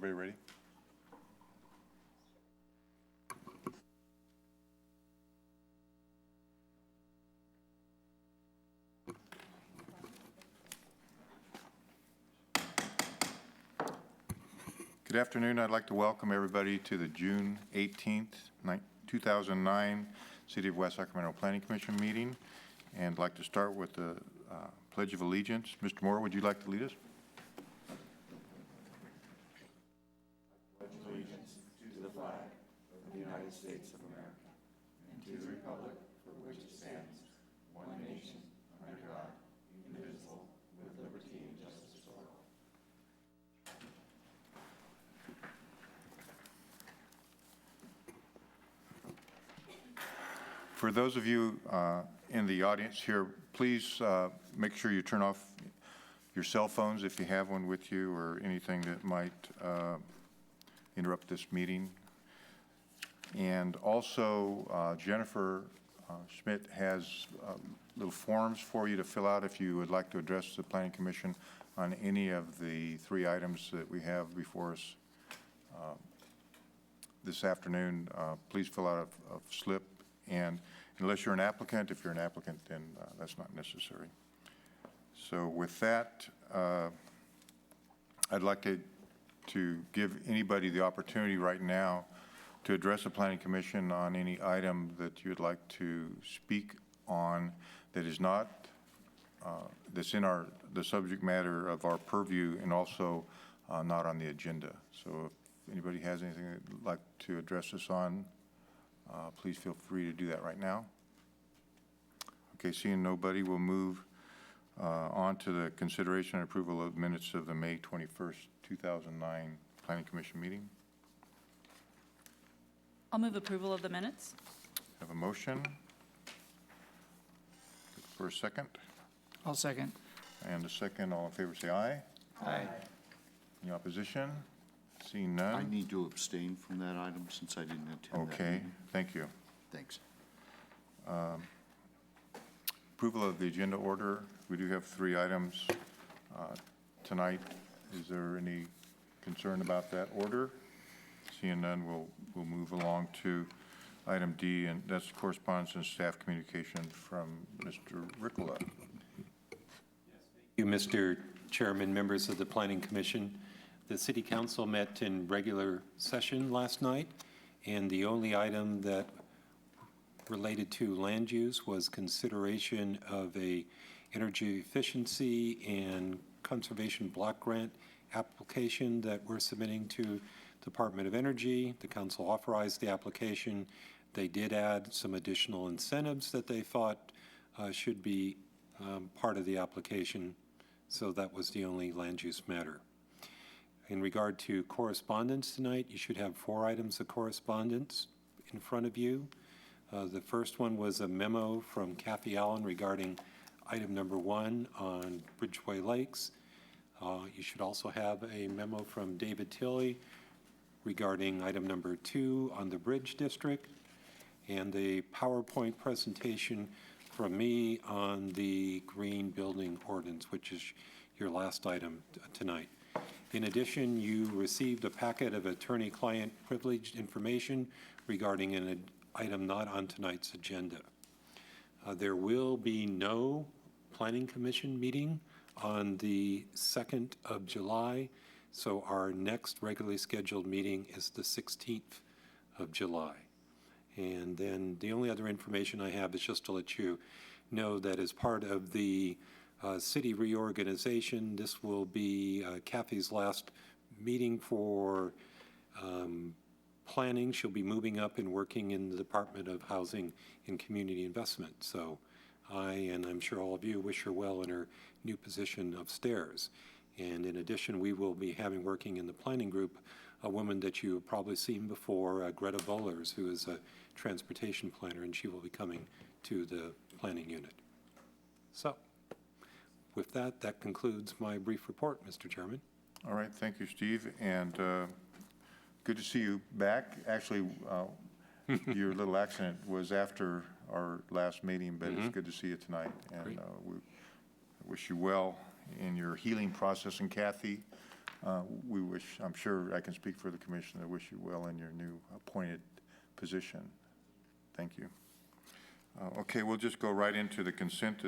Everybody ready? Good afternoon. I'd like to welcome everybody to the June 18th, 2009 City of West Sacramento Planning Commission meeting. And I'd like to start with the Pledge of Allegiance. Mr. Moore, would you like to lead us? Pledge allegiance to the flag of the United States of America and to the republic for which it stands, one nation, under God, indivisible, with liberty and justice for all. For those of you in the audience here, please make sure you turn off your cell phones if you have one with you, or anything that might interrupt this meeting. And also, Jennifer Schmidt has little forms for you to fill out if you would like to address the Planning Commission on any of the 3 items that we have before us this afternoon. Please fill out a slip. And unless you're an applicant, if you're an applicant, then that's not necessary. So with that, I'd like to give anybody the opportunity right now to address the Planning Commission on any item that you'd like to speak on that is not, that's in the subject matter of our purview, and also not on the agenda. So if anybody has anything they'd like to address us on, please feel free to do that right now. Okay, seeing nobody, we'll move on to the consideration and approval of minutes of the May 21st, 2009 Planning Commission meeting. I'll move approval of the minutes. Have a motion. Look for a second. I'll second. And a second. All in favor say aye. Aye. Any opposition? Seeing none. I need to abstain from that item since I didn't attend that Okay, meeting. thank you. Thanks. Approval of the agenda order. We do have 3 items tonight. Is there any concern about that order? Seeing none, we'll move along to item D, and that's correspondence and staff communication from Mr. Ricola. Thank you, Mr. Chairman, members of the Planning Commission. The City Council met in regular session last night, and the only item that related to land use was consideration of a energy efficiency and conservation block grant application that we're submitting to Department of Energy. The council authorized the application. They did add some additional incentives that they thought should be part of the application. So that was the only land use matter. In regard to correspondence tonight, you should have 4 items of correspondence in front of you. The first one was a memo from Kathy Allen regarding item number 1 on Bridgeway Lakes. You should also have a memo from David Tilley regarding item number 2 on the Bridge District, and a PowerPoint presentation from me on the Green Building Ordinance, which is your last item tonight. In addition, you received a packet of attorney-client privileged information regarding an item not on tonight's agenda. There will be no Planning Commission meeting on the 2nd of July, so our next regularly scheduled meeting is the 16th of July. And then the only other information I have is just to let you know that as part of the city reorganization, this will be Kathy's last meeting for planning. She'll be moving up and working in the Department of Housing and Community Investment. So and I'm sure all of you, wish her well in her new position upstairs. And in addition, we will be having working in the planning group a woman that you have probably seen before, Greta Bollers, who is a transportation planner, and she will be coming to the planning unit. So with that, that concludes my brief report, Mr. Chairman. All right, thank you, Steve, and good to see you back. Actually, your little accident was after our last meeting, but it's good to see you tonight, and we wish you well in your healing process. And Kathy, We wish, I'm sure I can speak for the commission, I wish you well in your new appointed position. Thank you. Okay, we'll just go right into the consent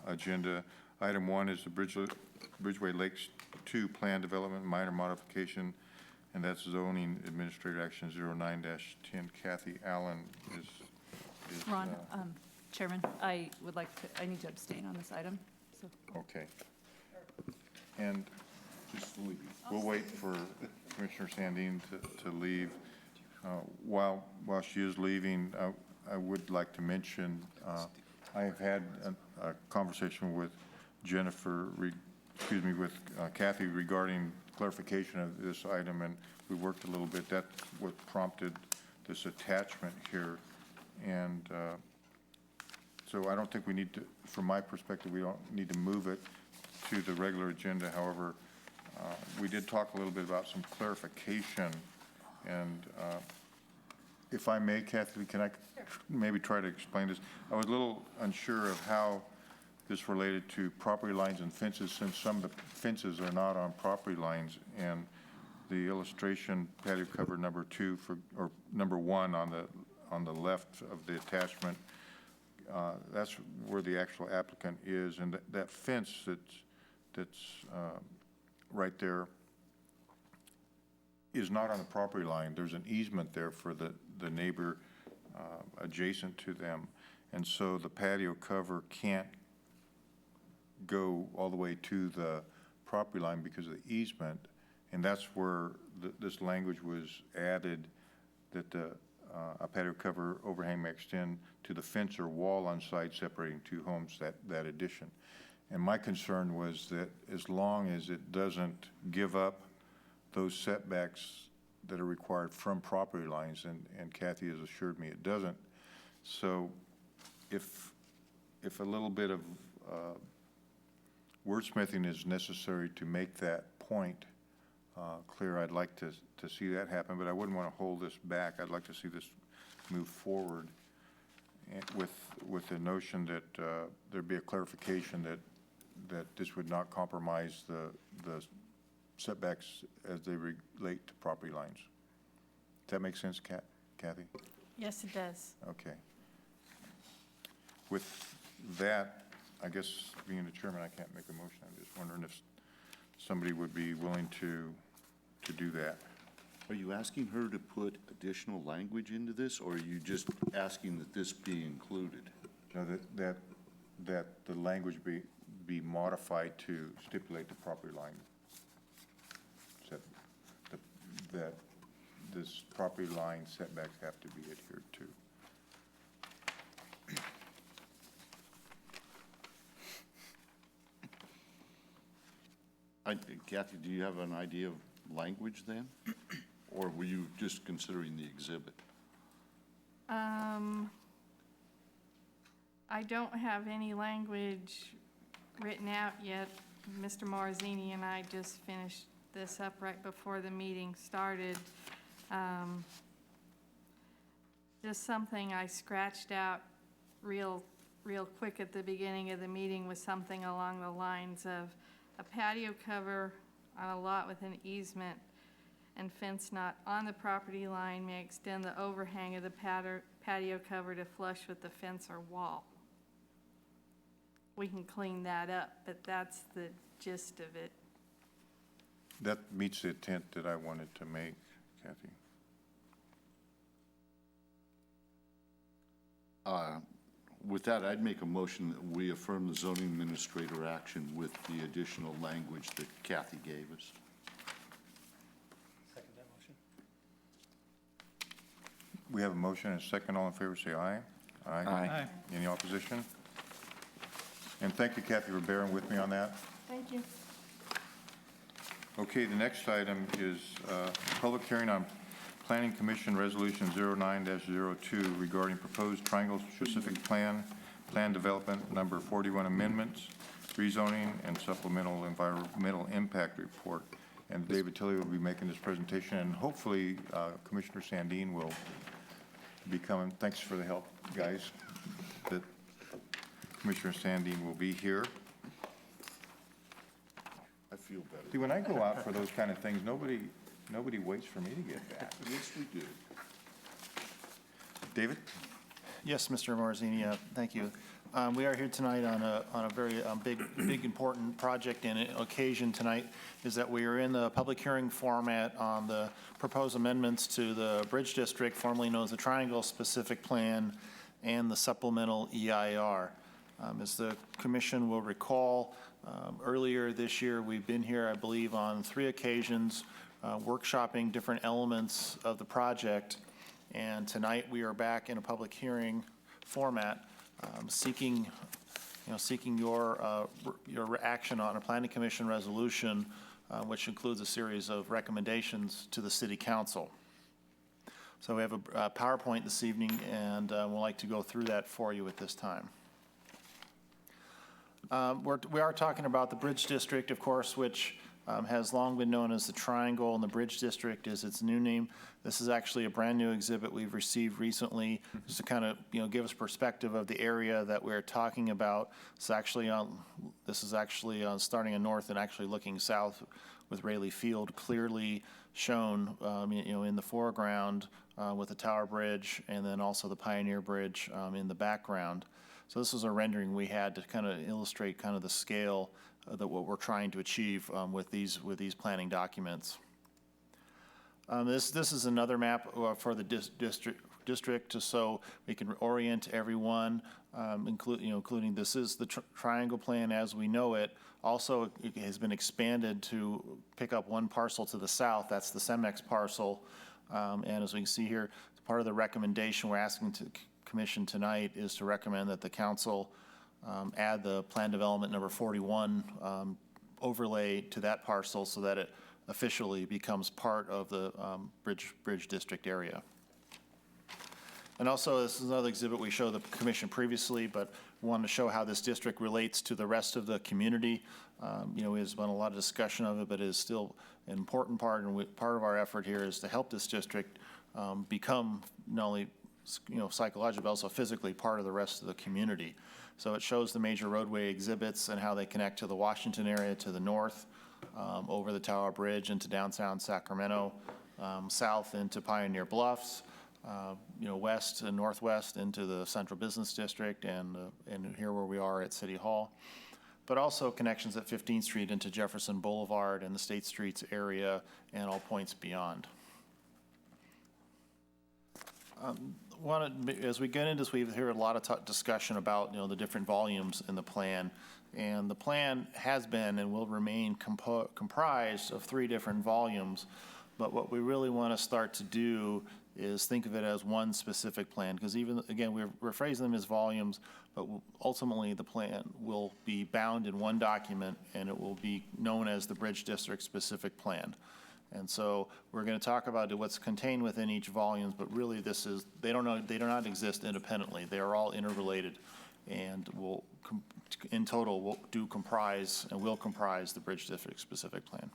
agenda. Item 1 is the Bridgeway Lakes 2 Plan Development Minor Modification, and that's zoning administrator action 09-10. Kathy Allen is Ron, Chairman, I need to abstain on this item, so. okay. And we'll wait for Commissioner Sandin to leave. While she is leaving, I would like to mention, I have had a conversation with Jennifer, with Kathy regarding clarification of this item, and we worked a little bit. That's what prompted this attachment here. And so I don't think we need to, from my perspective, we don't need to move it to the regular agenda. However, we did talk a little bit about some clarification. And if I may, Kathy, can I maybe try to explain this? I was a little unsure of how this related to property lines and fences, since some of the fences are not on property lines. And the illustration, patio cover number 2 or number 1 on the left of the attachment, that's where the actual applicant is. And that fence that's right there is not on the property line. There's an easement there for the neighbor adjacent to them. And so the patio cover can't go all the way to the property line because of the easement. And that's where this language was added, that a patio cover overhang may extend to the fence or wall on site separating 2 homes, that addition. And my concern was that as long as it doesn't give up those setbacks that are required from property lines, and Kathy has assured me it doesn't. So if a little bit of wordsmithing is necessary to make that point clear, I'd like to see that happen, but I wouldn't want to hold this back. I'd like to see this move forward with the notion that there'd be a clarification that this would not compromise the setbacks as they relate to property lines. Does that make sense, Kathy? Yes, it does. Okay. With that, I guess being the chairman, I can't make a motion. I'm just wondering if somebody would be willing to do that. Are you asking her to put additional language into this, or are you just asking that this be included? No, that the language be modified to stipulate the property line. That this property line setbacks have to be adhered to. Kathy, do you have an idea of language then? Or were you just considering the exhibit? I don't have any language written out yet. Mr. Marzini and I just finished this up right before the meeting started. Just something I scratched out real quick at the beginning of the meeting was something along the lines of a patio cover on a lot with an easement and fence not on the property line may extend the overhang of the patio cover to flush with the fence or wall. We can clean that up, but that's the gist of it. That meets the intent that I wanted to make, Kathy. With that, I'd make a motion that we affirm the zoning administrator action with the additional language that Kathy gave us. Second that motion. We have a motion and a second. All in favor, say aye. Aye. Any opposition? And thank you, Kathy, for bearing with me on that. Thank you. Okay, the next item is public hearing on Planning Commission Resolution 09-02 regarding proposed triangle-specific plan development number 41 amendments, rezoning, and supplemental environmental impact report. And David Tilley will be making this presentation, and hopefully Commissioner Sandin will be coming. Thanks for the help, guys. That Commissioner Sandin will be here. feel better. See, when I go out for those kind of things, nobody waits for me to get back. Yes, we do. David? Yes, Mr. Marzini, thank you. We are here tonight on a very big, important project, and occasion tonight is that we are in the public hearing format on the proposed amendments to the Bridge District, formerly known as the Triangle Specific Plan, and the supplemental EIR. As the commission will recall, earlier this year, we've been here, I believe, on 3 occasions, workshopping different elements of the project. And tonight, we are back in a public hearing format, seeking your action on a planning commission resolution, which includes a series of recommendations to the city council. So we have a PowerPoint this evening, and we'd like to go through that for you at this time. We are talking about the Bridge District, of course, which has long been known as the Triangle, and the Bridge District is its new name. This is actually a brand-new exhibit we've received recently, just to kind of, give us perspective of the area that we're talking about. This is actually starting in north and actually looking south with Rayleigh Field clearly shown, in the foreground with the Tower Bridge, and then also the Pioneer Bridge in the background. So this is a rendering we had to kind of illustrate kind of the scale that what we're trying to achieve with these planning documents. This is another map for the district, so we can orient everyone, including this is the triangle plan as we know it. Also, it has been expanded to pick up one parcel to the south. That's the CEMEX parcel, and as we can see here, part of the recommendation we're asking to commission tonight is to recommend that the council add the plan development number 41 overlay to that parcel so that it officially becomes part of the Bridge District area. And also, this is another exhibit we showed the commission previously, but we wanted to show how this district relates to the rest of the community. There's been a lot of discussion of it, but it is still an important part, and part of our effort here is to help this district become not only psychologically, but also physically part of the rest of the community. So it shows the major roadway exhibits and how they connect to the Washington area to the north, over the Tower Bridge into downtown Sacramento, south into Pioneer Bluffs, west and northwest into the Central Business District, and here where we are at City Hall. But also connections at 15th Street into Jefferson Boulevard and the State Streets area and all points beyond. As we get into this, we've heard a lot of discussion about the different volumes in the plan, and the plan has been and will remain comprised of 3 different volumes. But what we really want to start to do is think of it as one specific plan, because we're phrasing them as volumes, but ultimately the plan will be bound in one document, and it will be known as the Bridge District Specific Plan. And so we're going to talk about what's contained within each volume, but really they do not exist independently. They are all interrelated, and in total will comprise the Bridge District Specific Plan.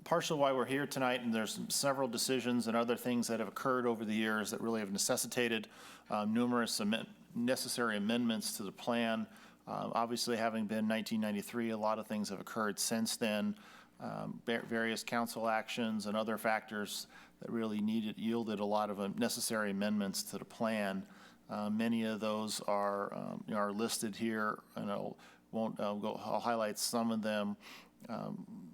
Partially why we're here tonight, and there's several decisions and other things that have occurred over the years that really have necessitated numerous necessary amendments to the plan. Obviously, having been 1993, a lot of things have occurred since then. Various council actions and other factors that really yielded a lot of necessary amendments to the plan. Many of those are listed here, and I'll highlight some of them.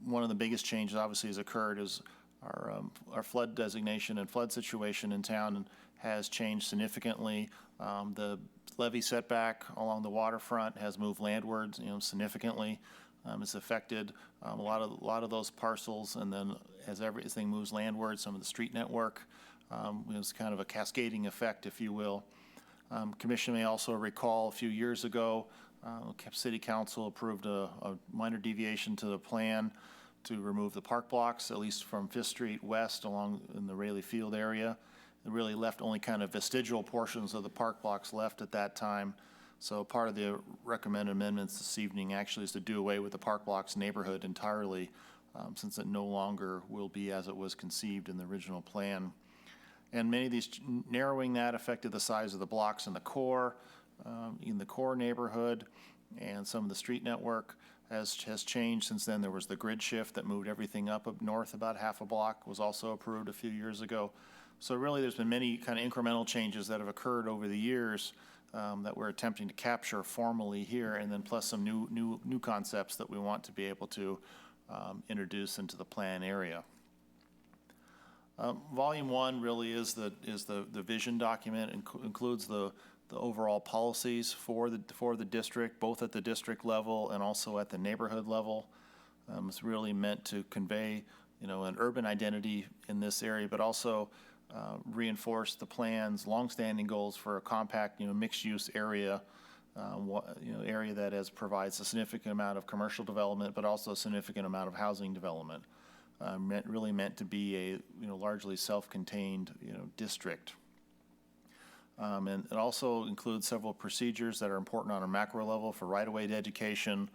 One of the biggest changes, obviously, has occurred is our flood designation and flood situation in town has changed significantly. The levee setback along the waterfront has moved landwards, significantly. It's affected a lot of those parcels, and then as everything moves landward, some of the street network, it's kind of a cascading effect, if you will. Commission may also recall a few years ago, City Council approved a minor deviation to the plan to remove the park blocks, at least from 5th Street West along in the Rayleigh Field area. It really left only kind of vestigial portions of the park blocks left at that time. So part of the recommended amendments this evening actually is to do away with the park blocks neighborhood entirely, since it no longer will be as it was conceived in the original plan. And many of these, narrowing that affected the size of the blocks in the core neighborhood and some of the street network, has changed since then. There was the grid shift that moved everything up north about half a block, was also approved a few years ago. So really, there's been many kind of incremental changes that have occurred over the years that we're attempting to capture formally here, and then plus some new concepts that we want to be able to introduce into the plan area. Volume 1 really is the vision document, includes the overall policies for the district, both at the district level and also at the neighborhood level. It's really meant to convey, an urban identity in this area, but also reinforce the plan's longstanding goals for a compact, mixed-use area, area that provides a significant amount of commercial development, but also a significant amount of housing development. Really meant to be a largely self-contained district. And it also includes several procedures that are important on a macro level for right-of-way education,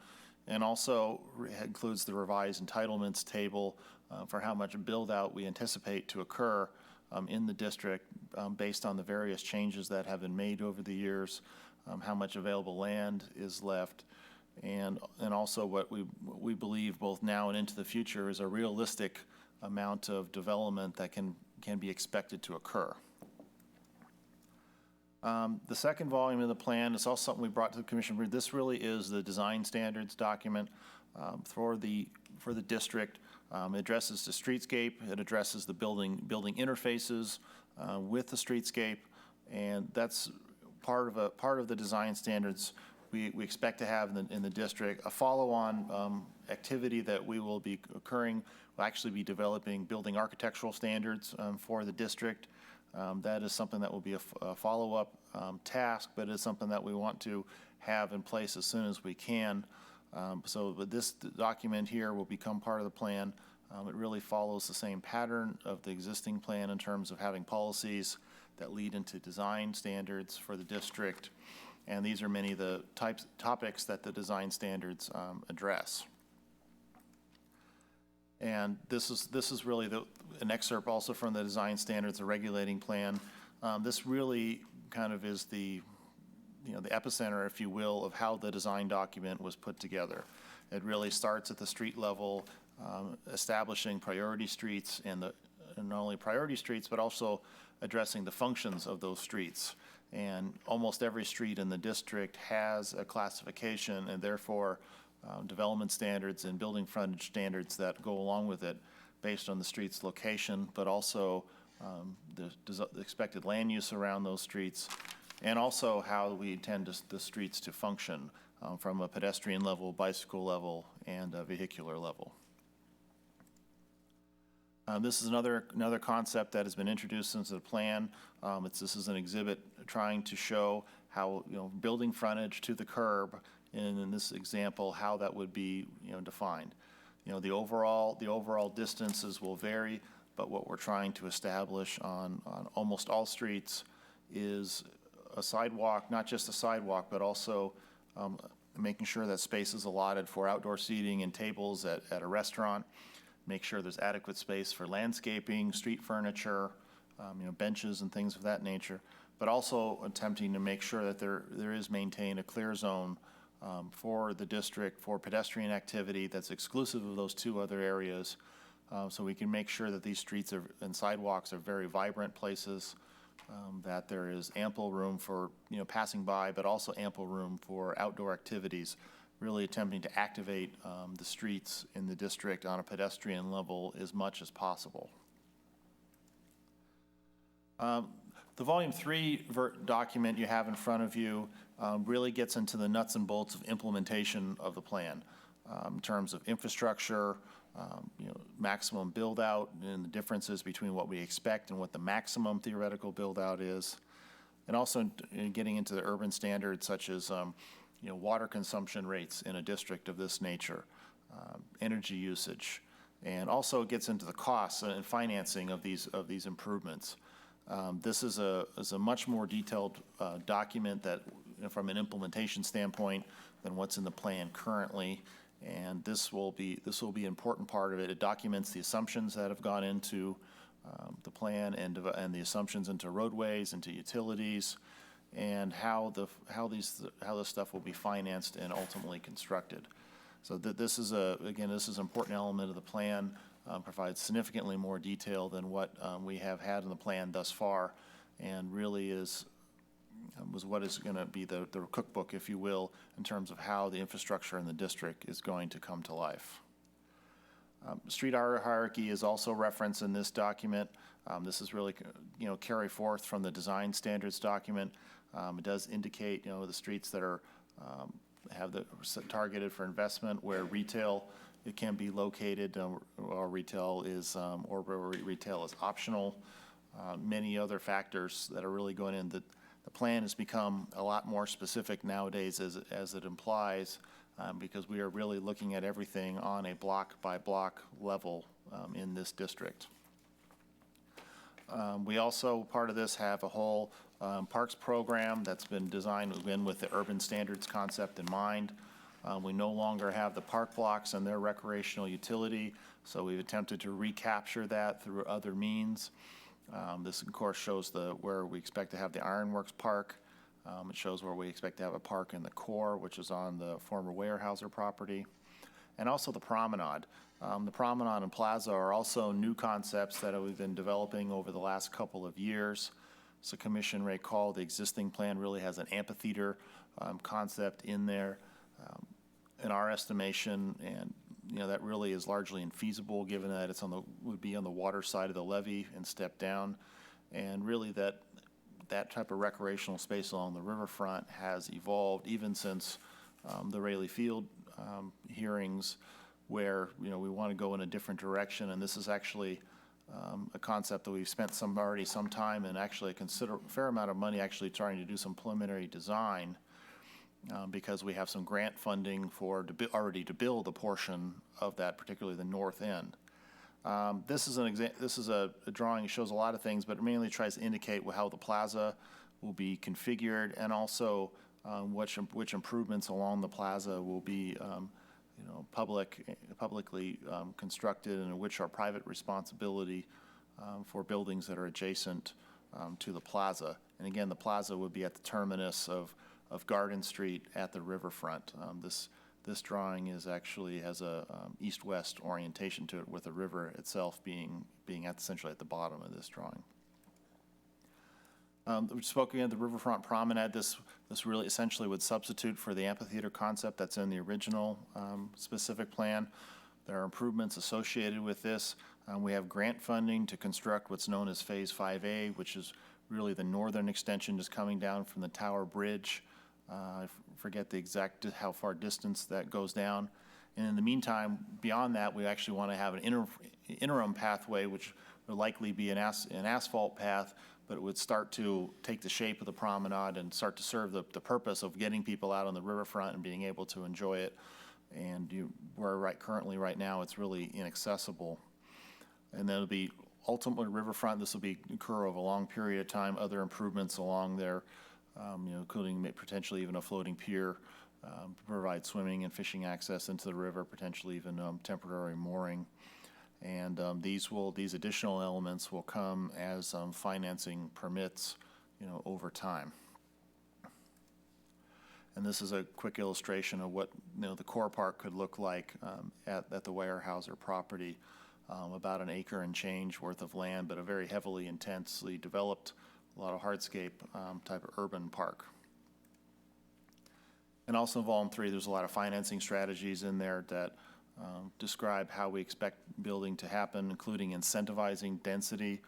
and also includes the revised entitlements table for how much build-out we anticipate to occur in the district based on the various changes that have been made over the years, how much available land is left, and also what we believe both now and into the future is a realistic amount of development that can be expected to occur. The second volume of the plan is also something we brought to the commission. This really is the design standards document for the district. It addresses the streetscape. It addresses the building interfaces with the streetscape, and that's part of the design standards we expect to have in the district. A follow-on activity that we will be occurring will actually be developing building architectural standards for the district. That is something that will be a follow-up task, but it's something that we want to have in place as soon as we can. So this document here will become part of the plan. It really follows the same pattern of the existing plan in terms of having policies that lead into design standards for the district. And these are many of the topics that the design standards address. And this is really an excerpt also from the design standards, the regulating plan. This really kind of is the epicenter, if you will, of how the design document was put together. It really starts at the street level, establishing priority streets and not only priority streets, but also addressing the functions of those streets. And almost every street in the district has a classification, and therefore development standards and building frontage standards that go along with it based on the street's location, but also the expected land use around those streets, and also how we intend the streets to function from a pedestrian level, bicycle level, and a vehicular level. This is another concept that has been introduced into the plan. This is an exhibit trying to show how building frontage to the curb, and in this example, how that would be defined. The overall distances will vary, but what we're trying to establish on almost all streets is a sidewalk, not just a sidewalk, but also making sure that space is allotted for outdoor seating and tables at a restaurant. Make sure there's adequate space for landscaping, street furniture, benches and things of that nature, but also attempting to make sure that there is maintained a clear zone for the district for pedestrian activity that's exclusive of those two other areas, so we can make sure that these streets and sidewalks are very vibrant places, that there is ample room for passing by, but also ample room for outdoor activities, really attempting to activate the streets in the district on a pedestrian level as much as possible. The Volume 3 document you have in front of you really gets into the nuts and bolts of implementation of the plan in terms of infrastructure, maximum build-out, and the differences between what we expect and what the maximum theoretical build-out is, and also in getting into the urban standards such as water consumption rates in a district of this nature, energy usage, and also gets into the costs and financing of these improvements. This is a much more detailed document that, from an implementation standpoint, than what's in the plan currently, and this will be an important part of it. It documents the assumptions that have gone into the plan and the assumptions into roadways, into utilities, and how this stuff will be financed and ultimately constructed. So this is again, this is an important element of the plan, provides significantly more detail than what we have had in the plan thus far, and really was what is going to be the cookbook, if you will, in terms of how the infrastructure in the district is going to come to life. Street hierarchy is also referenced in this document. This is really, carry forth from the design standards document. It does indicate, the streets that are targeted for investment where retail it can be located, or retail is optional. Many other factors that are really going in. The plan has become a lot more specific nowadays, as it implies, because we are really looking at everything on a block-by-block level in this district. We also, part of this, have a whole parks program that's been designed with the urban standards concept in mind. We no longer have the park blocks and their recreational utility, so we've attempted to recapture that through other means. This, of course, shows where we expect to have the Ironworks Park. It shows where we expect to have a park in the core, which is on the former Weyerhaeuser property, and also the promenade. The promenade and plaza are also new concepts that we've been developing over the last couple of years. So Commission recall the existing plan really has an amphitheater concept in there. In our estimation, and that really is largely infeasible given that would be on the water side of the levee and step down, and really that type of recreational space along the riverfront has evolved even since the Rayleigh Field hearings, where we want to go in a different direction, and this is actually a concept that we've spent some time and actually a fair amount of money actually trying to do some preliminary design. Because we have some grant funding already to build a portion of that, particularly the north end. This is a drawing that shows a lot of things, but it mainly tries to indicate how the plaza will be configured, and also which improvements along the plaza will be publicly constructed, and which are private responsibility for buildings that are adjacent to the plaza. And again, the plaza would be at the terminus of Garden Street at the riverfront. This drawing has a east-west orientation to it, with the river itself being essentially at the bottom of this drawing. We spoke again the riverfront promenade. This really essentially would substitute for the amphitheater concept that's in the original specific plan. There are improvements associated with this. We have grant funding to construct what's known as Phase 5A, which is really the northern extension just coming down from the Tower Bridge. I forget the exact how far distance that goes down. And in the meantime, beyond that, we actually want to have an interim pathway, which would likely be an asphalt path, but it would start to take the shape of the promenade and start to serve the purpose of getting people out on the riverfront and being able to enjoy it. And currently right now, it's really inaccessible. And then it'll be ultimately riverfront. This will occur over a long period of time. Other improvements along there, including potentially even a floating pier, provide swimming and fishing access into the river, potentially even temporary mooring. And these additional elements will come as financing permits, over time. And this is a quick illustration of what the core park could look like at the Weyerhaeuser property. About an acre and change worth of land, but a very heavily, intensely developed, a lot of hardscape type of urban park. And also in Volume 3, there's a lot of financing strategies in there that describe how we expect building to happen, including incentivizing density,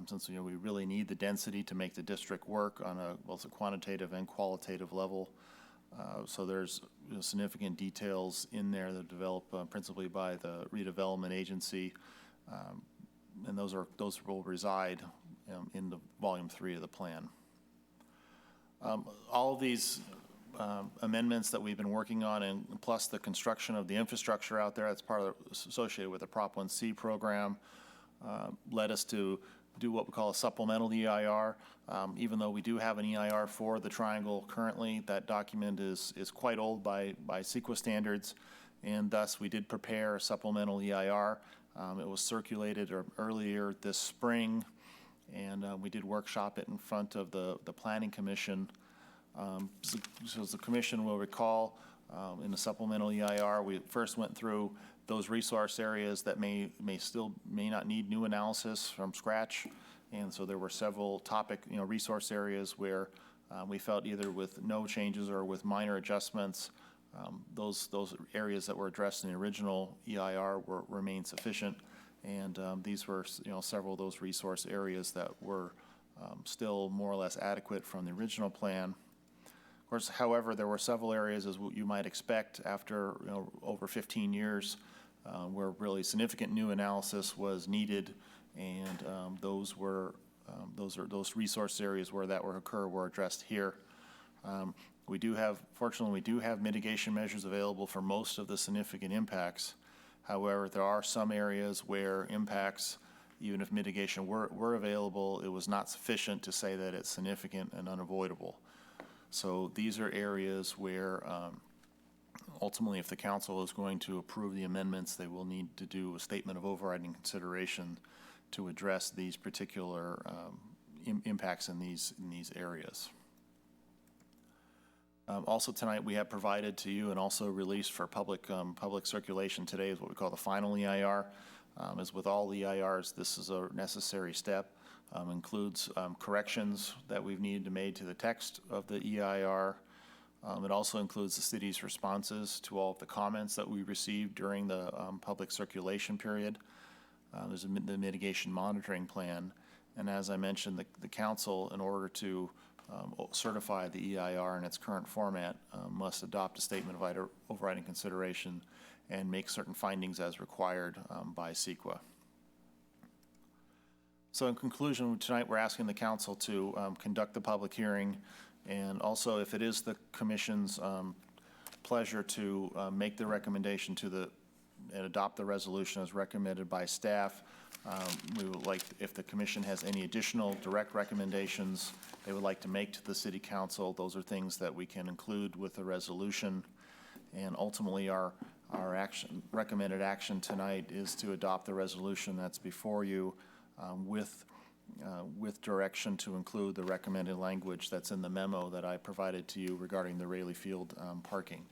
since we really need the density to make the district work on both a quantitative and qualitative level. So there's significant details in there that develop principally by the redevelopment agency, and those will reside in the Volume 3 of the plan. All of these amendments that we've been working on, and plus the construction of the infrastructure out there, that's associated with the Prop 1C program, led us to do what we call a supplemental EIR. Even though we do have an EIR for the triangle currently, that document is quite old by CEQA standards, and thus we did prepare a supplemental EIR. It was circulated earlier this spring, and we did workshop it in front of the Planning Commission. So as the Commission will recall, in the supplemental EIR. We first went through those resource areas that may not need new analysis from scratch. And so there were several topic, resource areas where we felt either with no changes or with minor adjustments, those areas that were addressed in the original EIR remain sufficient. And these were, several of those resource areas that were still more or less adequate from the original plan. Of course, however, there were several areas, as you might expect, after over 15 years, where really significant new analysis was needed, and those resource areas where that would occur were addressed here. Fortunately, we do have mitigation measures available for most of the significant impacts. However, there are some areas where impacts, even if mitigation were available, it was not sufficient to say that it's significant and unavoidable. So these are areas where ultimately, if the council is going to approve the amendments, they will need to do a statement of overriding consideration to address these particular impacts in these areas. Also tonight, we have provided to you and also released for public circulation today is what we call the final EIR. As with all EIRs, this is a necessary step. Includes corrections that we've needed to make to the text of the EIR. It also includes the city's responses to all of the comments that we received during the public circulation period. There's the mitigation monitoring plan. And as I mentioned, the council, in order to certify the EIR in its current format, must adopt a statement of overriding consideration and make certain findings as required by CEQA. So in conclusion, tonight we're asking the council to conduct the public hearing, and also if it is the commission's pleasure to make the recommendation and adopt the resolution as recommended by staff, we would like, if the commission has any additional direct recommendations they would like to make to the city council, those are things that we can include with the resolution. And ultimately, our recommended action tonight is to adopt the resolution that's before you with direction to include the recommended language that's in the memo that I provided to you regarding the Rayleigh Field parking.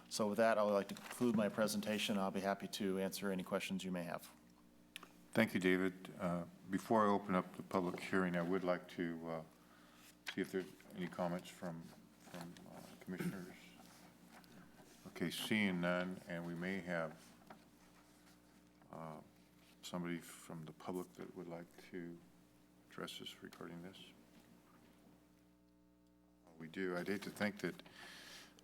So with that, I would like to conclude my presentation. I'll be happy to answer any questions you may have. Thank you, David. Before I open up the public hearing, I would like to see if there's any comments from commissioners. Okay, seeing none, and we may have somebody from the public that would like to address us regarding this. We do. I'd hate to think that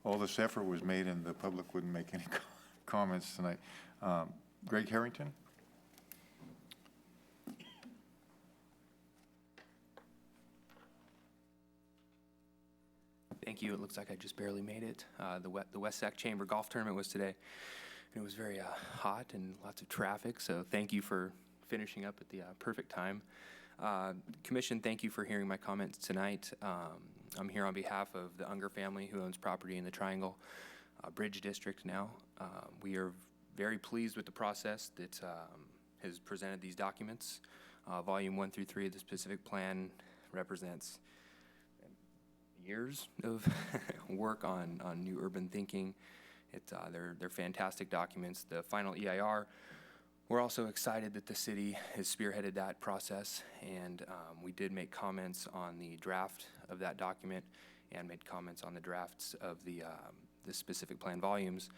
all this effort was made and the public wouldn't make any comments tonight. Greg Harrington? Thank you. It looks like I just barely made it. The West Sac Chamber Golf Tournament was today, and it was very hot and lots of traffic, so thank you for finishing up at the perfect time. Commission, thank you for hearing my comments tonight. I'm here on behalf of the Unger family who owns property in the Triangle Bridge District now. We are very pleased with the process that has presented these documents. Volume 1 through 3 of the specific plan represents years of work on new urban thinking. They're fantastic documents. The final EIR, we're also excited that the city has spearheaded that process, and we did make comments on the draft of that document and made comments on the drafts of the specific plan volumes.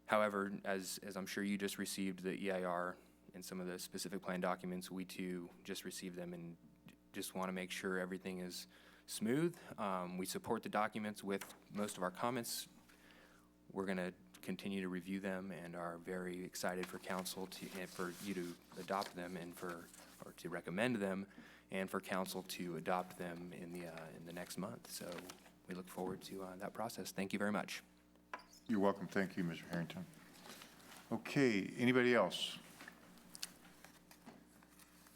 However, as I'm sure you just received the EIR and some of the specific plan documents, we too just received them and just want to make sure everything is smooth. We support the documents with most of our comments. We're going to continue to review them and are very excited for council for you to adopt them or to recommend them, and for council to adopt them in the next month. So we look forward to that process. Thank you very much. You're welcome. Thank you, Mr. Harrington. Okay, anybody else?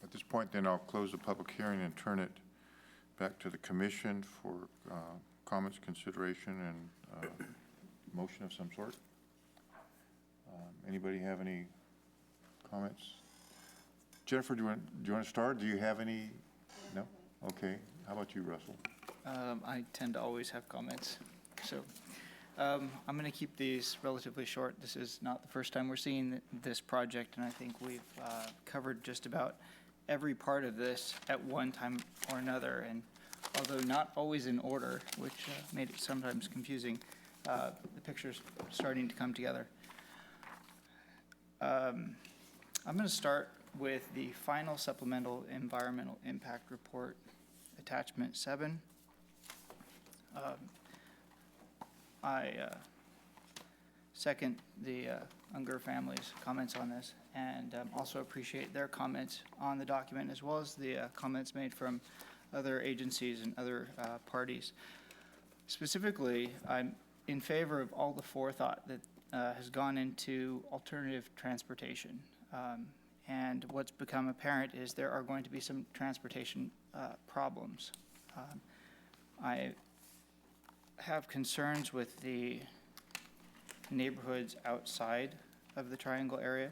At this point, then, I'll close the public hearing and turn it back to the commission for comments, consideration, and motion of some sort. Anybody have any comments? Jennifer, do you want to start? Do you have any? No? Okay. How about you, Russell? I tend to always have comments. So I'm going to keep these relatively short. This is not the first time we're seeing this project, and I think we've covered just about every part of this at one time or another, and although not always in order, which made it sometimes confusing, the picture's starting to come together. I'm going to start with the final supplemental environmental impact report, attachment 7. I second the Unger family's comments on this, and also appreciate their comments on the document, as well as the comments made from other agencies and other parties. Specifically, I'm in favor of all the forethought that has gone into alternative transportation. And what's become apparent is there are going to be some transportation problems. I have concerns with the neighborhoods outside of the Triangle area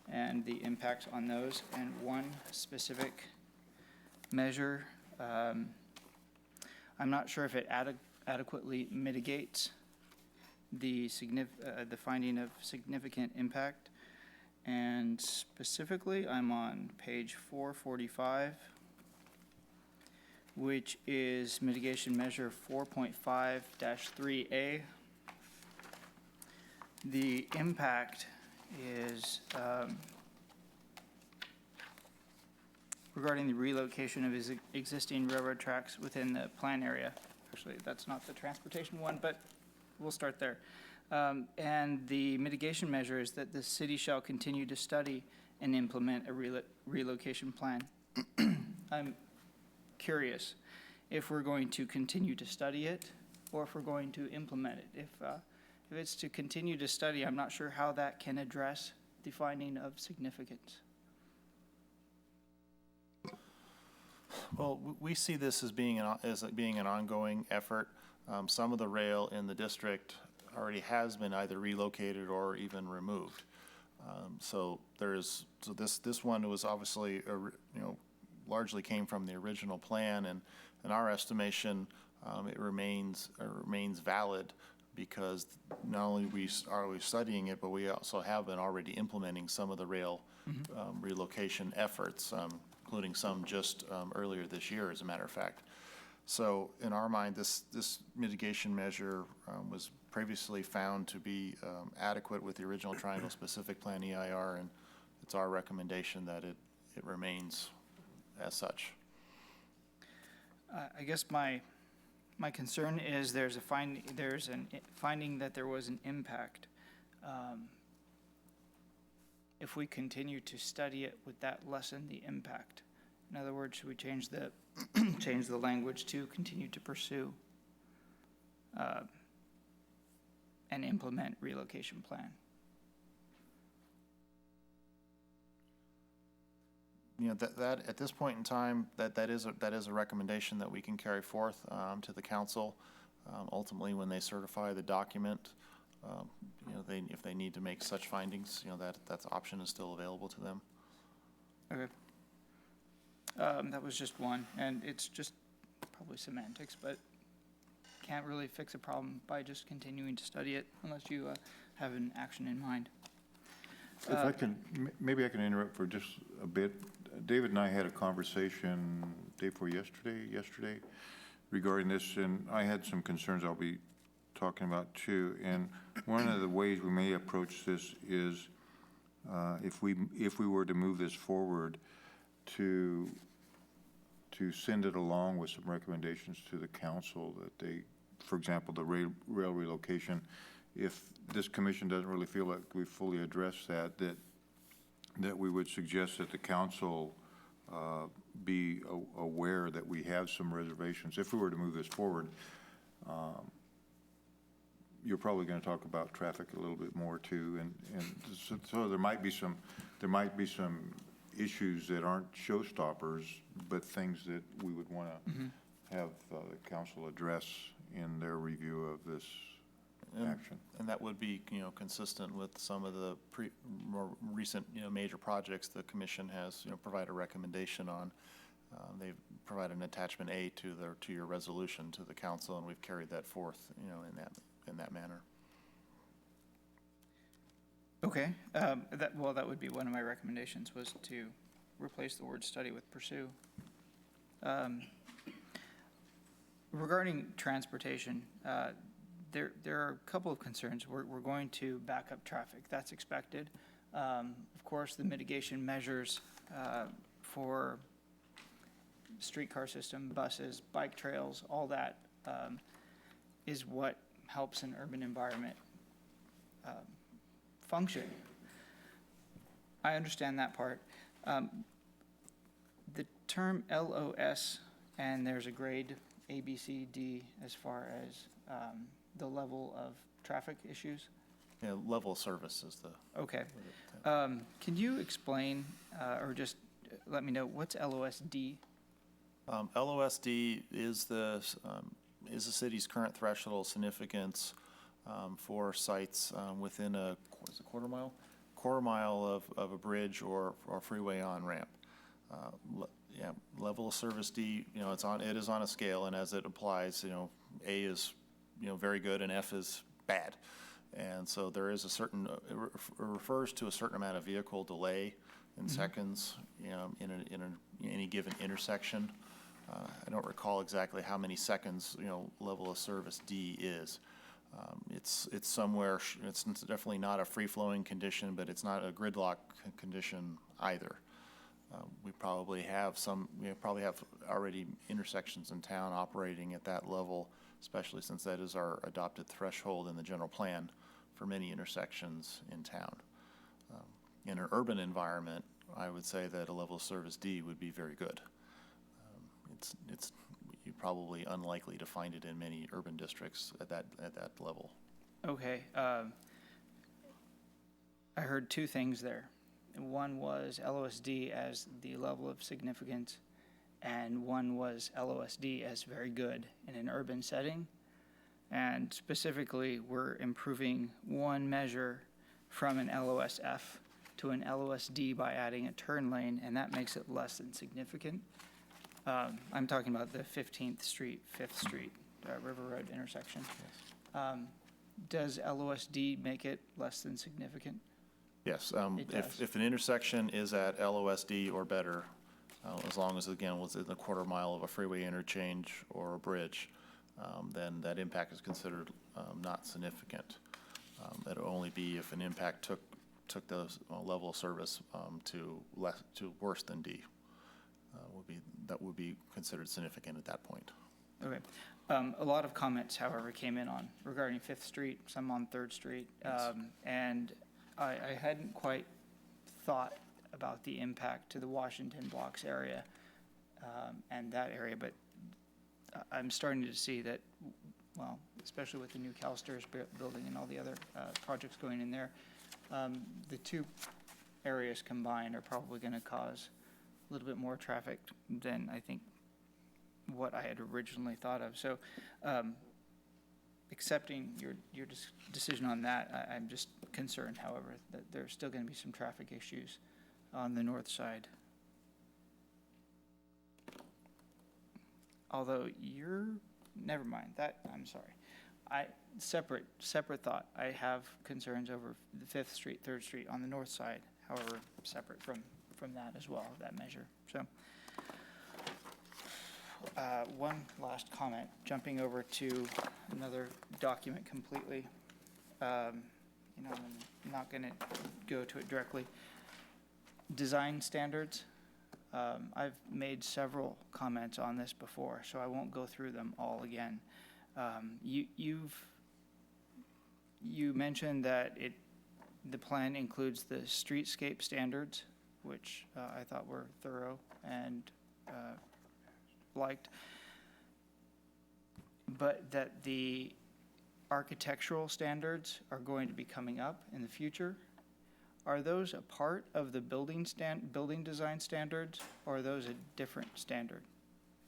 and the impacts on those. And one specific measure, I'm not sure if it adequately mitigates the finding of significant impact. And specifically, I'm on page 445, which is mitigation measure 4.5-3A. The impact is regarding the relocation of existing railroad tracks within the plan area. Actually, that's not the transportation one, but we'll start there. And the mitigation measure is that the city shall continue to study and implement a relocation plan. I'm curious if we're going to continue to study it or if we're going to implement it. If it's to continue to study, I'm not sure how that can address the finding of significance. Well, we see this as being an ongoing effort. Some of the rail in the district already has been either relocated or even removed. So this one was obviously, largely came from the original plan, and in our estimation, it remains valid because not only are we studying it, but we also have been already implementing some of the rail relocation efforts, including some just earlier this year, as a matter of fact. So in our mind, this mitigation measure was previously found to be adequate with the original Triangle Specific Plan EIR, and it's our recommendation that it remains as such. I guess my concern is there's a finding that there was an impact. If we continue to study it, would that lessen the impact? In other words, should we change the change the language to continue to pursue and implement relocation plan? That at this point in time, that is a recommendation that we can carry forth to the council. Ultimately, when they certify the document, if they need to make such findings, that option is still available to them. Okay. That was just one, and it's just probably semantics, but can't really fix a problem by just continuing to study it unless you have an action in mind. If I can, maybe I can interrupt for just a bit. David and I had a conversation day before yesterday regarding this, and I had some concerns I'll be talking about too. And one of the ways we may approach this is if we were to move this forward, to send it along with some recommendations to the council that they, for example, the rail relocation, if this commission doesn't really feel like we fully addressed that we would suggest that the council be aware that we have some reservations. If we were to move this forward, you're probably going to talk about traffic a little bit more too, and so there might be some issues that aren't showstoppers, but things that we would want to have the council address in their review of this action. And that would be, consistent with some of the more recent, major projects the commission has, provided a recommendation on. They've provided an attachment A to your resolution to the council, and we've carried that forth, in that manner. Okay, that would be one of my recommendations, was to replace the word study with pursue. Regarding transportation, there are a couple of concerns. We're going to back up traffic, that's expected. Of course, the mitigation measures for streetcar system, buses, bike trails, all that is what helps an urban environment function. I understand that part. The term LOS, and there's a grade A, B, C, D as far as the level of traffic issues. Yeah, level of service is the. Okay. Can you explain, or just let me know, what's LOSD? LOSD is the city's current threshold of significance for sites within a, is it quarter mile? Quarter mile of a bridge or freeway on-ramp. Yeah, level of service D, it is on a scale, and as it applies, A is, very good, and F is bad. And so there is a certain, it refers to a certain amount of vehicle delay in seconds, in any given intersection. I don't recall exactly how many seconds, level of service D is. It's somewhere, it's definitely not a free-flowing condition, but it's not a gridlock condition either. We probably have already intersections in town operating at that level, especially since that is our adopted threshold in the general plan for many intersections in town. In an urban environment, I would say that a level of service D would be very good. You're probably unlikely to find it in many urban districts at that level. Okay. I heard two things there. One was LOSD as the level of significance, and one was LOSD as very good in an urban setting. And specifically, we're improving one measure from an LOSF to an LOSD by adding a turn lane, and that makes it less than significant. I'm talking about the 15th Street, 5th Street, River Road intersection. Does LOSD make it less than significant? Yes, It does. if an intersection is at LOSD or better, as long as, again, within a quarter mile of a freeway interchange or a bridge, then that impact is considered not significant. It'll only be if an impact took the level of service to worse than D. That would be considered significant at that point. Okay. A lot of comments, however, came in regarding 5th Street, some on 3rd Street. And I hadn't quite thought about the impact to the Washington Blocks area and that area, but I'm starting to see that, well, especially with the new CalSTRS building and all the other projects going in there, the two areas combined are probably going to cause a little bit more traffic than I think what I had originally thought of. So accepting your decision on that, I'm just concerned, however, that there's still going to be some traffic issues on the north side. Although never mind, I'm sorry. Separate thought. I have concerns over the 5th Street, 3rd Street on the north side, however, separate from that as well, that measure. So one last comment, jumping over to another document completely. I'm not going to go to it directly. Design standards. I've made several comments on this before, so I won't go through them all again. You mentioned that the plan includes the streetscape standards, which I thought were thorough and liked, but that the architectural standards are going to be coming up in the future. Are those a part of the building design standards, or are those a different standard?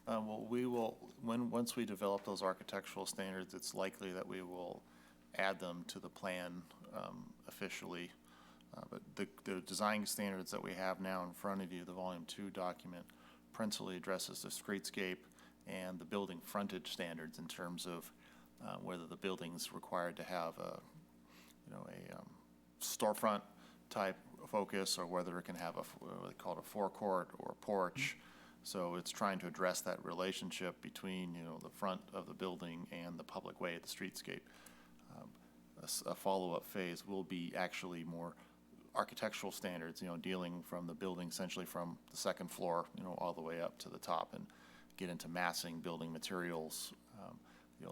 Well, we will, once we develop those architectural standards, it's likely that we will add them to the plan officially. But the design standards that we have now in front of you, the Volume 2 document, principally addresses the streetscape and the building frontage standards in terms of whether the building's required to have a, storefront type focus, or whether it can have what they call it a forecourt or a porch. So it's trying to address that relationship between, the front of the building and the public way, the streetscape. A follow-up phase will be actually more architectural standards, dealing from the building, essentially from the second floor, all the way up to the top, and get into massing, building materials,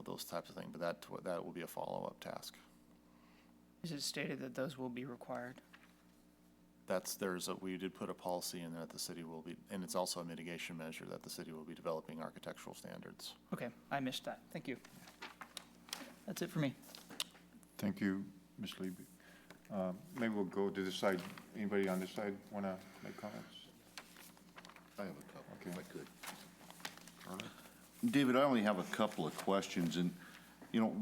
those types of things. But that will be a follow-up task. Is it stated that those will be required? We did put a policy in there that the city will be, and it's also a mitigation measure that the city will be developing architectural standards. Okay, I missed that. Thank you. That's it for me. Thank you, Ms. Levy. Maybe we'll go to this side. Anybody on this side want to make comments? I have a couple, if Okay. I could. David, I only have a couple of questions, and,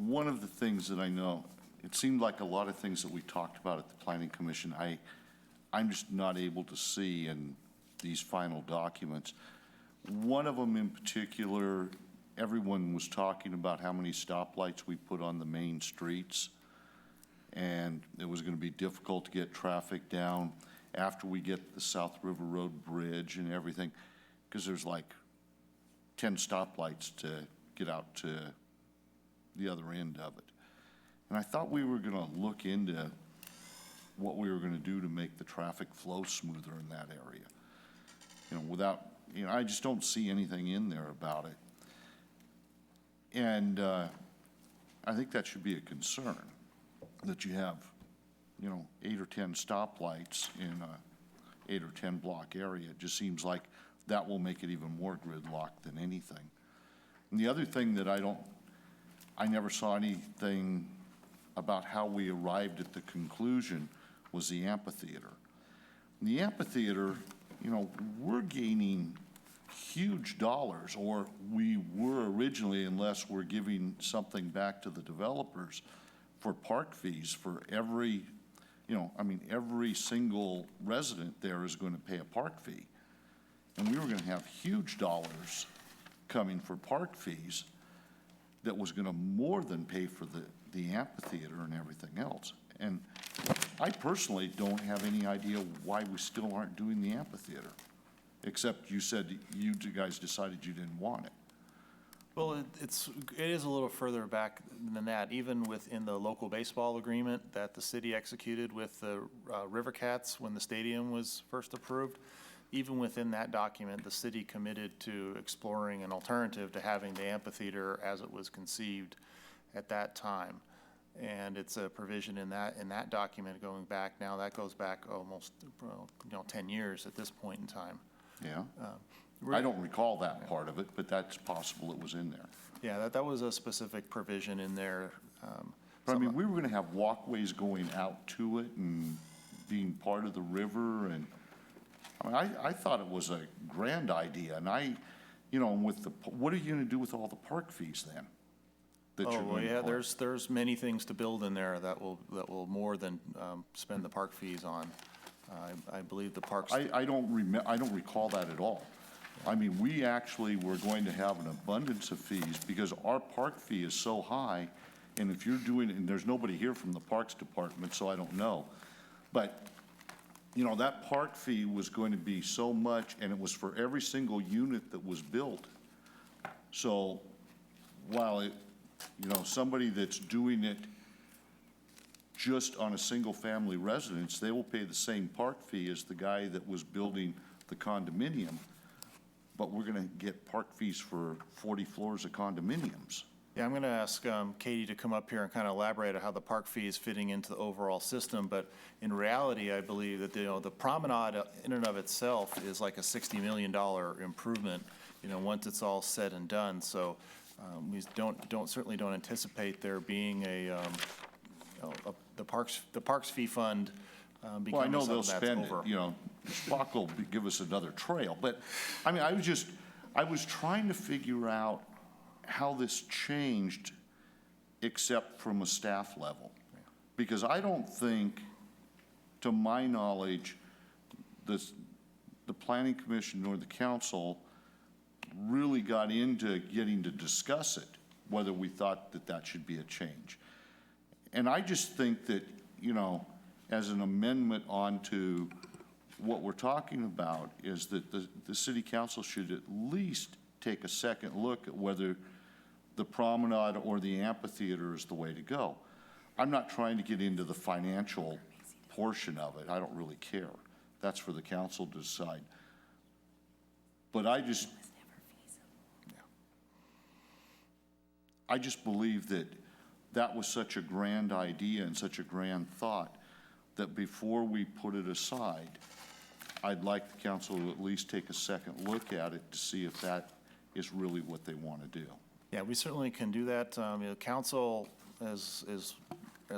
one of the things that I know, it seemed like a lot of things that we talked about at the Planning Commission, I'm just not able to see in these final documents. One of them in particular, everyone was talking about how many stoplights we put on the main streets, and it was going to be difficult to get traffic down after we get the South River Road Bridge and everything, because there's like 10 stoplights to get out to the other end of it. And I thought we were going to look into what we were going to do to make the traffic flow smoother in that area. I just don't see anything in there about it. And I think that should be a concern, that you have, 8 or 10 stoplights in a 8 or 10 block area. It just seems like that will make it even more gridlocked than anything. And the other thing that I never saw anything about how we arrived at the conclusion was the amphitheater. And the amphitheater, we're gaining huge dollars, or we were originally, unless we're giving something back to the developers for park fees for every, every single resident there is going to pay a park fee. And we were going to have huge dollars coming for park fees that was going to more than pay for the amphitheater and everything else. And I personally don't have any idea why we still aren't doing the amphitheater, except you said you guys decided you didn't want it. Well, it is a little further back than that. Even within the local baseball agreement that the city executed with the River Cats when the stadium was first approved, even within that document, the city committed to exploring an alternative to having the amphitheater as it was conceived at that time. And it's a provision in that document going back, now that goes back almost 10 years at this point in time. Yeah. I don't recall that part of it, but that's possible it was in there. Yeah, that was a specific provision in there. But I mean, we were going to have walkways going out to it and being part of the river, and I thought it was a grand idea. And what are you going to do with all the park fees then? There's many things to build in there that will more than spend the park fees on. I believe the parks. I don't recall that at all. I mean, we actually were going to have an abundance of fees because our park fee is so high, and if you're doing it, and there's nobody here from the Parks Department, so I don't know, but that park fee was going to be so much, and it was for every single unit that was built. So while somebody that's doing it just on a single-family residence, they will pay the same park fee as the guy that was building the condominium, but we're going to get park fees for 40 floors of condominiums. Yeah, I'm going to ask Katie to come up here and kind of elaborate on how the park fee is fitting into the overall system. But in reality, I believe that the promenade in and of itself is like a $60 million improvement, once it's all said and done. So we certainly don't anticipate there being the parks fee fund becoming Well, I know something they'll that's spend over. it, Spock will give us another trail, but, I mean, I was trying to figure out how this changed except from a staff level. Because I don't think, to my knowledge, the Planning Commission nor the council really got into getting to discuss it whether we thought that that should be a change. And I just think that, you know, as an amendment onto what we're talking about is that the city council should at least take a second look at whether the promenade or the amphitheater is the way to go. I'm not trying to get into the financial portion of it. I don't really care. That's for the council to decide. But I just believe that that was such a grand idea and such a grand thought that before we put it aside, I'd like the council to at least take a second look at it to see if that is really what they want to do. Yeah, we certainly can do that. You know, council, as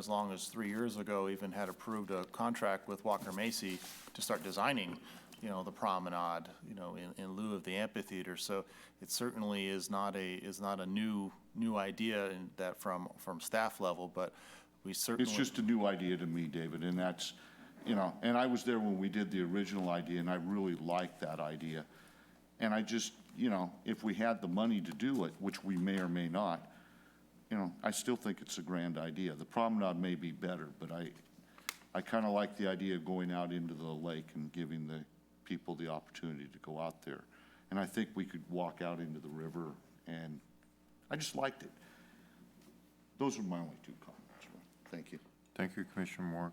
long as 3 years ago, even had approved a contract with Walker Macy to start designing, you know, the promenade, you know, in lieu of the amphitheater. So it certainly is not a new idea in that from staff level, but we certainly. It's just a new idea to me, David, and that's, you know, and I was there when we did the original idea, and I really liked that idea. And I just, you know, if we had the money to do it, which we may or may not, you know, I still think it's a grand idea. The promenade may be better, but I kind of like the idea of going out into the lake and giving the people the opportunity to go out there. And I think we could walk out into the river, and I just liked it. Those were my only two comments. Thank you. Thank you, Commissioner Moore.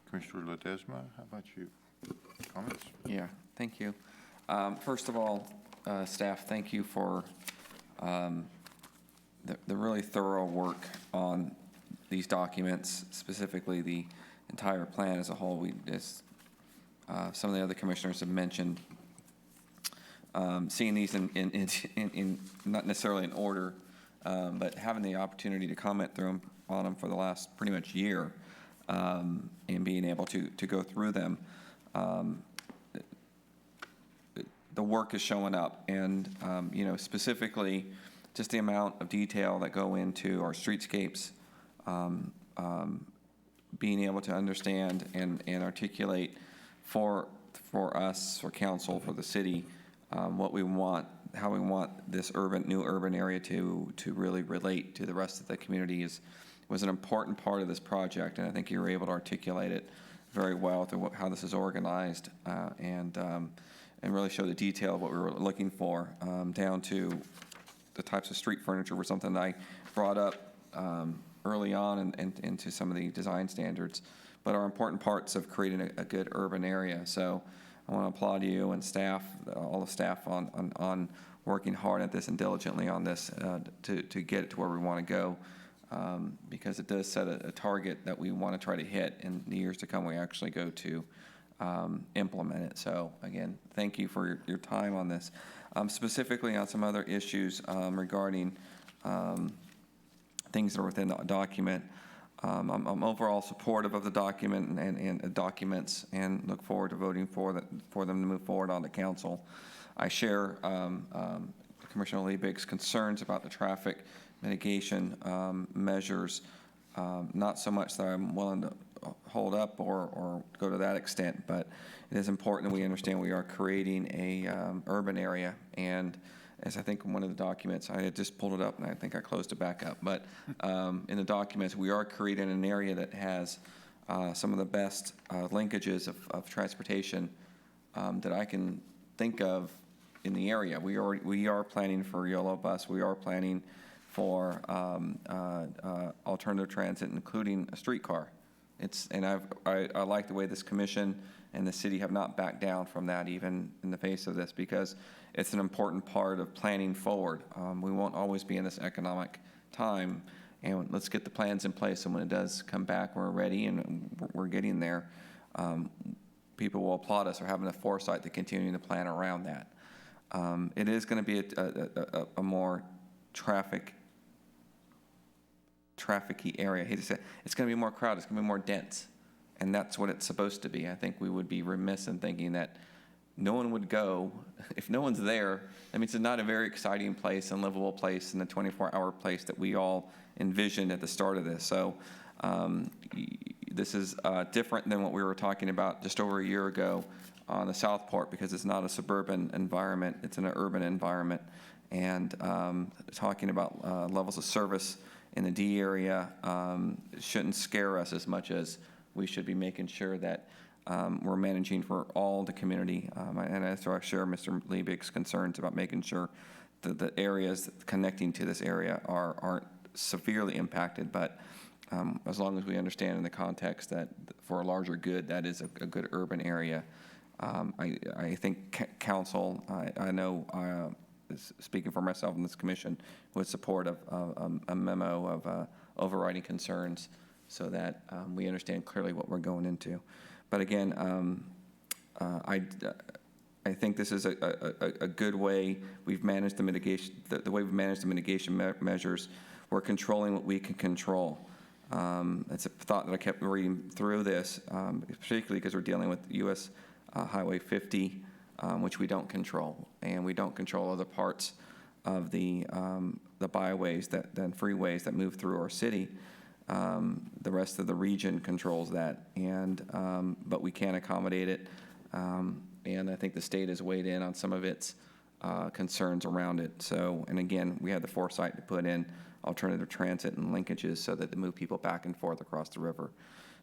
Commissioner Ledesma, how about you? Comments? Yeah, thank you. First of all, staff, thank you for the really thorough work on these documents, specifically the entire plan as a whole. We, as some of the other commissioners have mentioned, seeing these in not necessarily in order, but having the opportunity to comment on them for the last pretty much year, and being able to go through them. The work is showing up, and you know, specifically just the amount of detail that go into our streetscapes, being able to understand and articulate for us, for council, for the city, what we want, how we want this new urban area to really relate to the rest of the community was an important part of this project, and I think you were able to articulate it very well through how this is organized, and really show the detail of what we were looking for, down to the types of street furniture were something I brought up early on and into some of the design standards, but are important parts of creating a good urban area. So I want to applaud you and staff, all the staff on working hard at this and diligently on this to get it to where we want to go, because it does set a target that we want to try to hit in the years to come. We actually go to implement it. So again, thank you for your time on this. Specifically on some other issues regarding things that are within the document. I'm overall supportive of the document and documents, and look forward to voting for them to move forward on the council. I share Commissioner Liebig's concerns about the traffic mitigation measures. Not so much that I'm willing to hold up or go to that extent, but it is important that we understand we are creating a urban area, and as I think in one of the documents, I had just pulled it up and I think I closed it back up, but in the documents, we are creating an area that has some of the best linkages of transportation that I can think of in the area. We are planning for Yellow Bus. We are planning for alternative transit, including a streetcar. I like the way this commission and the city have not backed down from that, even in the face of this, because it's an important part of planning forward. We won't always be in this economic time, and let's get the plans in place, and when it does come back, we're ready and we're getting there. People will applaud us for having the foresight to continue to plan around that. It is going to be a more traffic-y area. I hate to say it. It's going to be more crowded. It's going to be more dense, and that's what it's supposed to be. I think we would be remiss in thinking that no one would go. If no one's there, that means it's not a very exciting place and livable place and the 24-hour place that we all envisioned at the start of this. So this is different than what we were talking about just over a year ago on the Southport, because it's not a suburban environment. It's in an urban environment. And talking about levels of service in the D area shouldn't scare us as much as we should be making sure that we're managing for all the community. And so I share Mr. Liebig's concerns about making sure that the areas connecting to this area aren't severely impacted, but as long as we understand in the context that for a larger good, that is a good urban area. I think council, I know, speaking for myself in this commission, would support a memo of overriding concerns so that we understand clearly what we're going into. But again, I think this is a good way we've managed the mitigation, the way we've managed the mitigation measures. We're controlling what we can control. It's a thought that I kept reading through this, particularly because we're dealing with US Highway 50, which we don't control, and we don't control other parts of the byways and freeways that move through our city. The rest of the region controls that, but we can't accommodate it. And I think the state has weighed in on some of its concerns around it. So, and again, we had the foresight to put in alternative transit and linkages so that they move people back and forth across the river.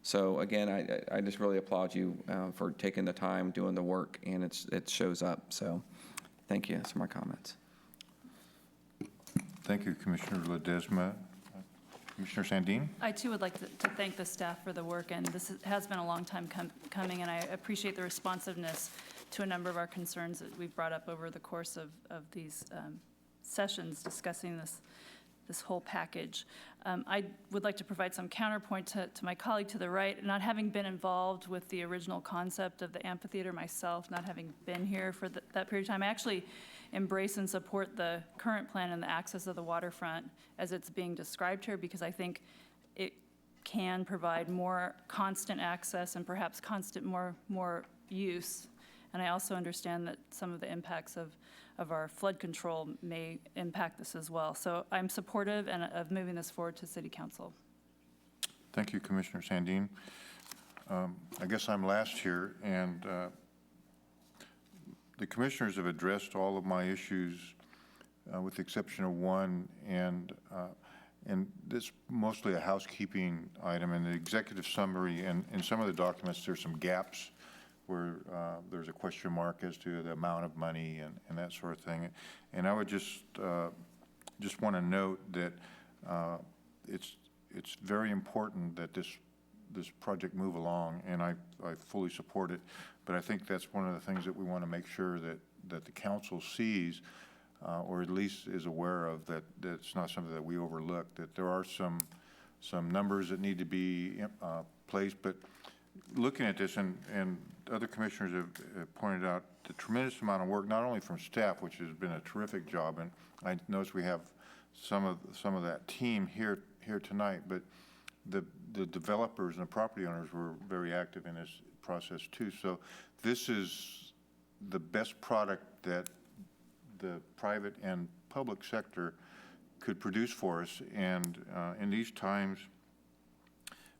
So again, I just really applaud you for taking the time, doing the work, and it shows up. So thank you. Those are my comments. Thank you, Commissioner Ledesma. Commissioner Sandin? I too would like to thank the staff for the work, and this has been a long time coming, and I appreciate the responsiveness to a number of our concerns that we've brought up over the course of these sessions discussing this whole package. I would like to provide some counterpoint to my colleague to the right. Not having been involved with the original concept of the amphitheater myself, not having been here for that period of time, I actually embrace and support the current plan and the access of the waterfront as it's being described here, because I think it can provide more constant access and perhaps more use. And I also understand that some of the impacts of our flood control may impact this as well. So I'm supportive of moving this forward to City Council. Thank you, Commissioner Sandin. I guess I'm last here, and the commissioners have addressed all of my issues with the exception of one, and this mostly a housekeeping item. In the executive summary and in some of the documents, there's some gaps where there's a question mark as to the amount of money and that sort of thing. And I would just want to note that it's very important that this project move along, and I fully support it. But I think that's one of the things that we want to make sure that the council sees, or at least is aware of, that it's not something that we overlook, that there are some numbers that need to be placed. But looking at this, and other commissioners have pointed out the tremendous amount of work, not only from staff, which has been a terrific job, and I notice we have some of that team here tonight, but the developers and the property owners were very active in this process too. So this is the best product that the private and public sector could produce for us, and in these times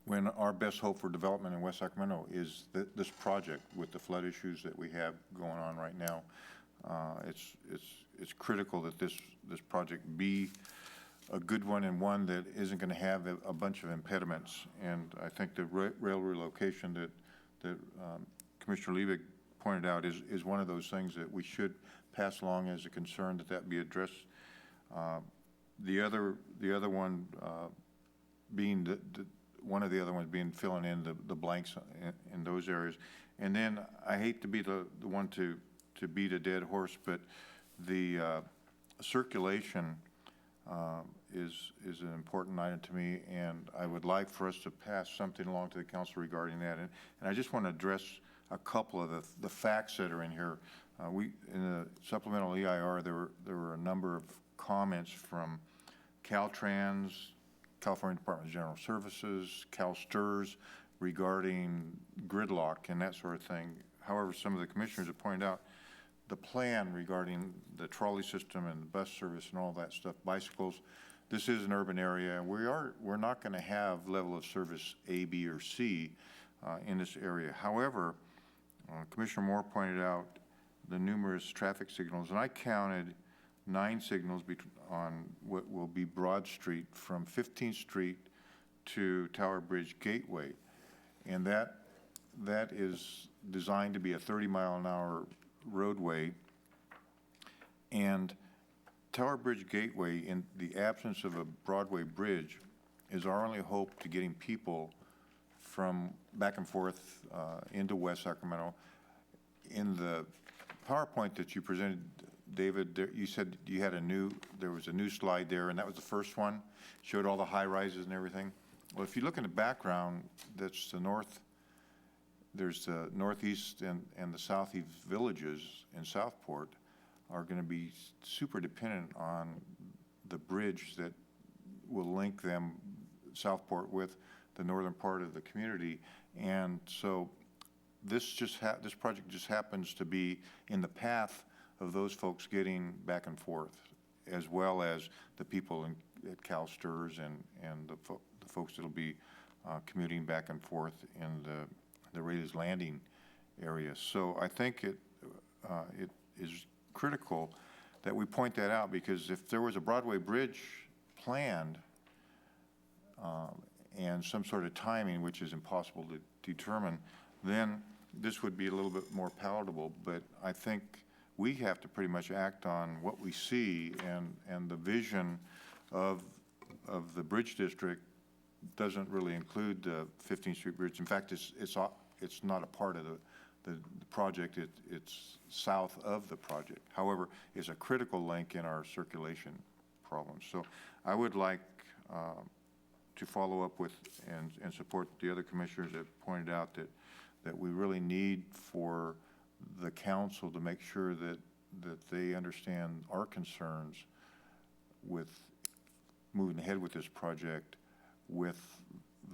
when our best hope for development in West Sacramento is this project with the flood issues that we have going on right now. It's critical that this project be a good one, and one that isn't going to have a bunch of impediments. And I think the rail relocation that Commissioner Liebig pointed out is one of those things that we should pass along as a concern, that be addressed. The other one being one of the other ones being filling in the blanks in those areas. And then I hate to be the one to beat a dead horse, but the circulation is an important item to me, and I would like for us to pass something along to the council regarding that. And I just want to address a couple of the facts that are in here. In the supplemental EIR, there were a number of comments from Caltrans, California Department of General Services, CalSTRS, regarding gridlock and that sort of thing. However, some of the commissioners have pointed out the plan regarding the trolley system and the bus service and all that stuff, bicycles. This is an urban area, and we're not going to have level of service A, B, or C in this area. However, Commissioner Moore pointed out the numerous traffic signals, and I counted 9 signals on what will be Broad Street from 15th Street to Tower Bridge Gateway. And that is designed to be a 30-mile-an-hour roadway. And Tower Bridge Gateway, in the absence of a Broadway bridge, is our only hope to getting people from back and forth into West Sacramento. In the PowerPoint that you presented, David, you said you had there was a new slide there, and that was the first one, showed all the high rises and everything. Well, if you look in the background, that's the north, there's the northeast and the southeast villages in Southport are going to be super dependent on the bridge that will link them, Southport, with the northern part of the community. And so this project just happens to be in the path of those folks getting back and forth, as well as the people at CalSTRS and the folks that'll be commuting back and forth in the Raiders Landing area. So I think it is critical that we point that out, because if there was a Broadway bridge planned and some sort of timing, which is impossible to determine, then this would be a little bit more palatable. But I think we have to pretty much act on what we see, and the vision of the Bridge District doesn't really include the 15th Street Bridge. In fact, it's not a part of the project. It's south of the project. However, it's a critical link in our circulation problems. So I would like to follow up with and support the other commissioners that pointed out that we really need for the council to make sure that they understand our concerns with moving ahead with this project, with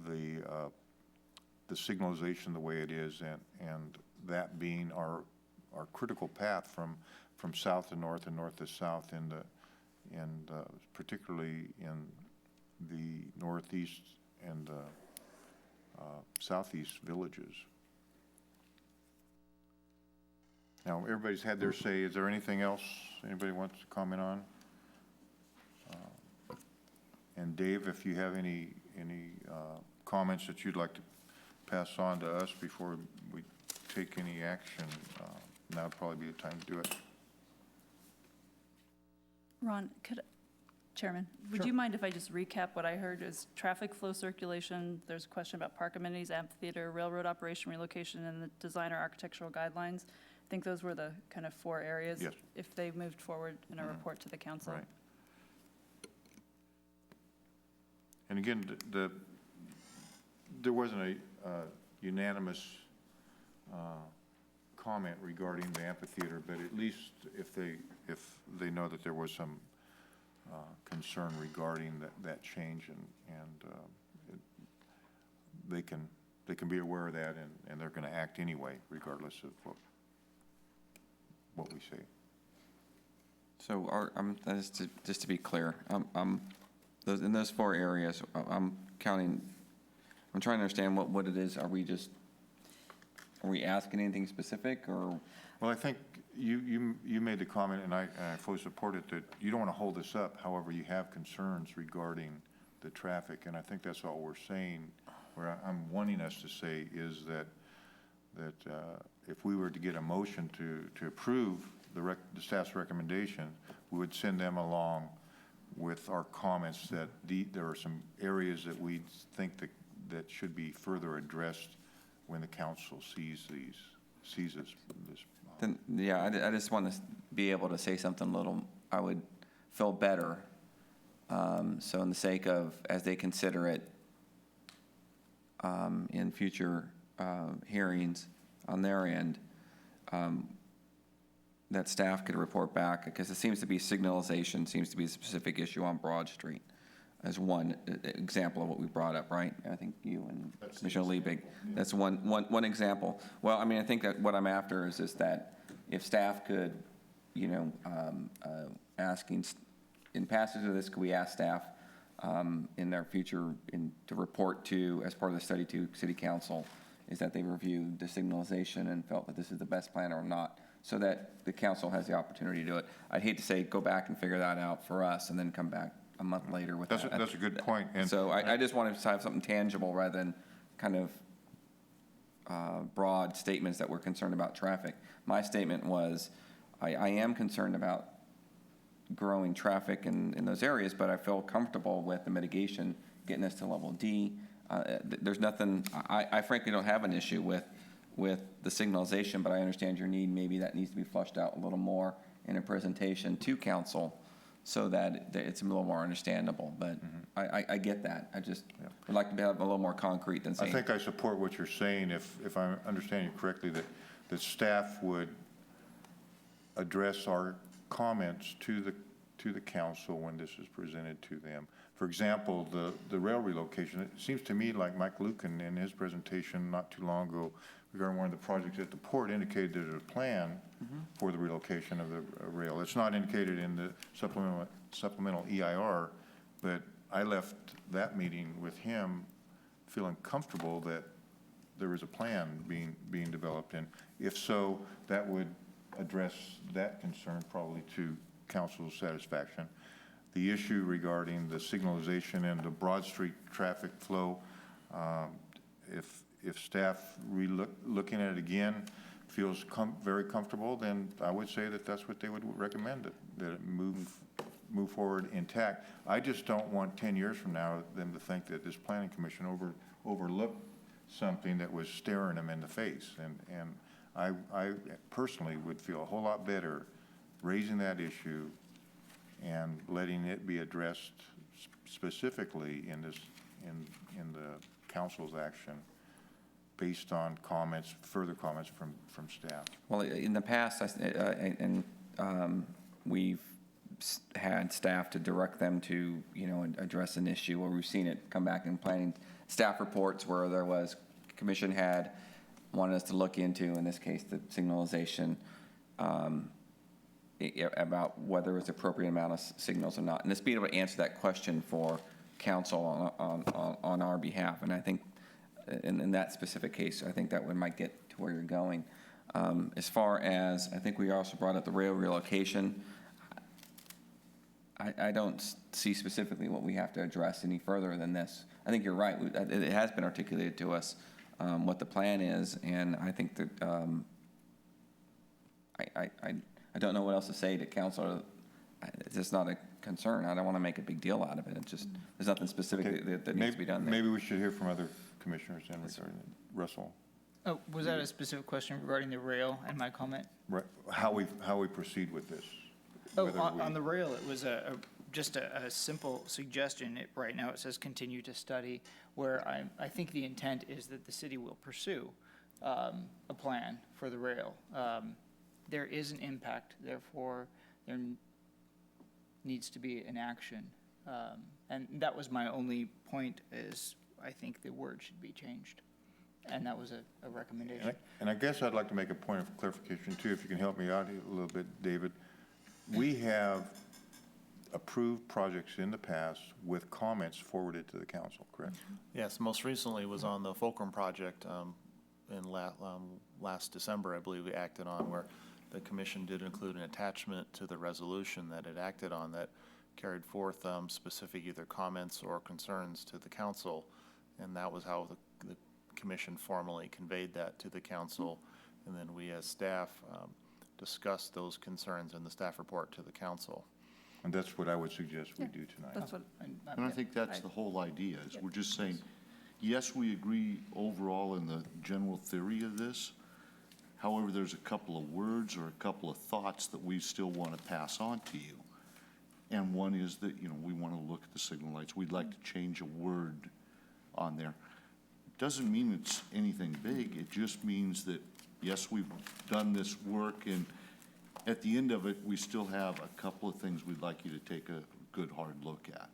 the signalization the way it is, and that being our critical path from south to north and north to south, and particularly in the northeast and southeast villages. Now, everybody's had their say. Is there anything else anybody wants to comment on? And Dave, if you have any comments that you'd like to pass on to us before we take any action, now would probably be the time to do it. Ron, Chairman, would you mind if I just recap what I heard? Is traffic flow circulation, there's a question about park amenities, amphitheater, railroad operation relocation, and the designer architectural guidelines. I think those were the kind of 4 areas. Yes. If they moved forward in a report to the council. Right. And again, there wasn't a unanimous comment regarding the amphitheater, but at least if they know that there was some concern regarding that change, and they can be aware of that, and they're going to act anyway, regardless of what we say. So just to be clear, in those 4 areas, I'm trying to understand what it is. Are we asking anything specific, or? Well, I think you made the comment, and I fully support it, that you don't want to hold this up. However, you have concerns regarding the traffic, and I think that's all we're saying. Where I'm wanting us to say is that if we were to get a motion to approve the staff's recommendation, we would send them along with our comments that there are some areas that we think that should be further addressed when the council sees this. Then, yeah, I just want to be able to say something a little, I would feel better. So in the sake of, as they consider it in future hearings on their end, that staff could report back, because it seems to be signalization, seems to be a specific issue on Broad Street as one example of what we brought up, right? I think you and Commissioner Liebig, that's one example. Well, I mean, I think that what I'm after is just that if staff could, asking, in passage of this, could we ask staff in their future to report to, as part of the study to City Council, is that they reviewed the signalization and felt that this is the best plan or not, so that the council has the opportunity to do it. I'd hate to say, go back and figure that out for us and then come back a month later with that. That's a good point. And So I just wanted to have something tangible rather than kind of broad statements that we're concerned about traffic. My statement was, I am concerned about growing traffic in those areas, but I feel comfortable with the mitigation, getting us to level D. There's nothing, I frankly don't have an issue with the signalization, but I understand your need. Maybe that needs to be flushed out a little more in a presentation to council so that it's a little more understandable. But I get that. I just would like to have a little more concrete than I saying. think I support what you're saying, if I understand you correctly, that staff would address our comments to the council when this is presented to them. For example, the rail relocation, it seems to me like Mike Lucan in his presentation not too long ago regarding one of the projects at the port indicated there's a plan for the relocation of the rail. It's not indicated in the supplemental EIR, but I left that meeting with him feeling comfortable that there is a plan being developed. And if so, that would address that concern probably to council's satisfaction. The issue regarding the signalization and the Broad Street traffic flow, if staff looking at it again feels very comfortable, then I would say that that's what they would recommend, that it move forward intact. I just don't want 10 years from now them to think that this planning commission overlooked something that was staring them in the face. And I personally would feel a whole lot better raising that issue and letting it be addressed specifically in the council's action based on further comments from staff. Well, in the past, we've had staff to direct them to, address an issue, or we've seen it come back in planning staff reports where there was, commission had wanted us to look into, in this case, the signalization, about whether it was appropriate amount of signals or not. And just being able to answer that question for council on our behalf. And I think in that specific case, I think that might get to where you're going. As far as, I think we also brought up the rail relocation. I don't see specifically what we have to address any further than this. I think you're right. It has been articulated to us what the plan is, and I think that I don't know what else to say to council. It's just not a concern. I don't want to make a big deal out of it. It's just, there's nothing specific that needs to be done there. Maybe we should hear from other commissioners then regarding it. Russell? Oh, was that a specific question regarding the rail and my comment? Right, how we proceed with this? Oh, Whether on we- the rail, it was just a simple suggestion. Right now, it says continue to study, where I think the intent is that the city will pursue a plan for the rail. There is an impact, therefore, there needs to be an action. And that was my only point, is I think the word should be changed. And that was a recommendation. And I guess I'd like to make a point of clarification too, if you can help me out a little bit, David. We have approved projects in the past with comments forwarded to the council, correct? Yes, most recently was on the Fulcrum project in last December, I believe we acted on, where the commission did include an attachment to the resolution that it acted on that carried forth specific either comments or concerns to the council, and that was how the commission formally conveyed that to the council, and then we as staff discussed those concerns in the staff report to the council. And that's what I would suggest we do tonight. That's what, And I think that's the whole idea, is we're just saying, yes, we agree overall in the general theory of this. However, there's a couple of words or a couple of thoughts that we still want to pass on to you. And one is that, we want to look at the signal lights. We'd like to change a word on there. Doesn't mean it's anything big. It just means that, yes, we've done this work, and at the end of it, we still have a couple of things we'd like you to take a good, hard look at.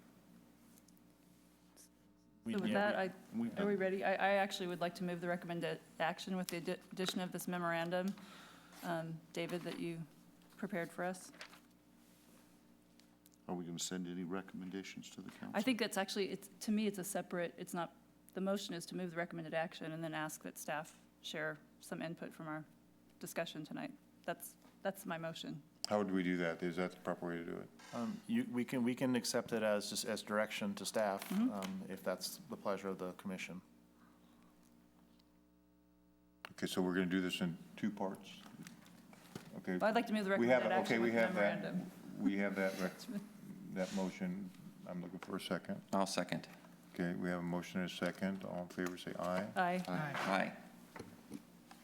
so with that, we've are we ready? I actually would like to move the recommended action with the addition of this memorandum, David, that you prepared for us. Are we going to send any recommendations to the council? I think that's actually, to me, it's a separate, it's not, the motion is to move the recommended action and then ask that staff share some input from our discussion tonight. that's my motion. How would we do that? Is that the proper way to do it? We can accept it as just as direction to staff, if that's the pleasure of the commission. Okay, so we're going to do this in two parts? Okay. Well, I'd like to move the We have, recommended okay, action we with have that, memorandum. we have that motion. I'm looking for a second. I'll second. Okay, we have a motion and a second. All in favor, say aye. Aye. Aye.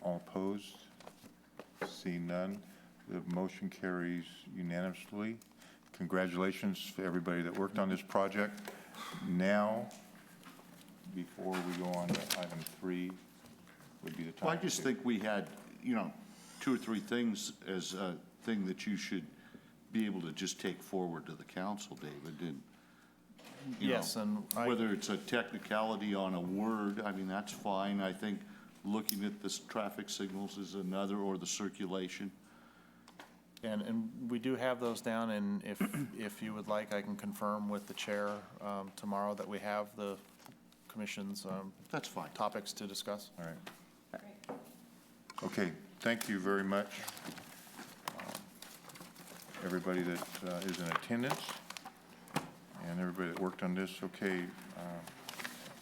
All opposed? Seeing none, the motion carries unanimously. Congratulations to everybody that worked on this project. Now, before we go on to item 3, would be the time. Well, I just think we had, 2 or 3 things as a thing that you should be able to just take forward to the council, David, and, Yes, and whether it's a technicality on a word, I mean, that's fine. I think looking at the traffic signals is another, or the circulation. And we do have those down, and if you would like, I can confirm with the chair tomorrow that we have the commission's That's fine. topics to discuss. All right. Okay, thank you very much, everybody that is in attendance and everybody that worked on this. Okay,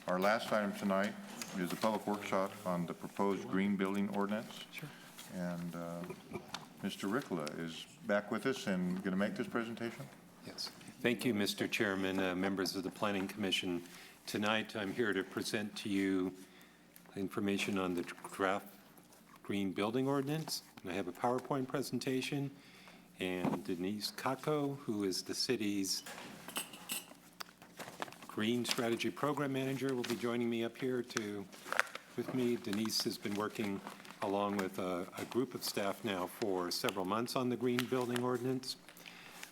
our last item tonight is a public workshop on the proposed green building ordinance. Sure. And Mr. Rickola is back with us and going to make this presentation. Yes. Thank you, Mr. Chairman, members of the Planning Commission. Tonight, I'm here to present to you information on the draft green building ordinance. And I have a PowerPoint presentation, and Denise Kako, who is the city's Green Strategy Program Manager, will be joining me up here with me. Denise has been working along with a group of staff now for several months on the green building ordinance.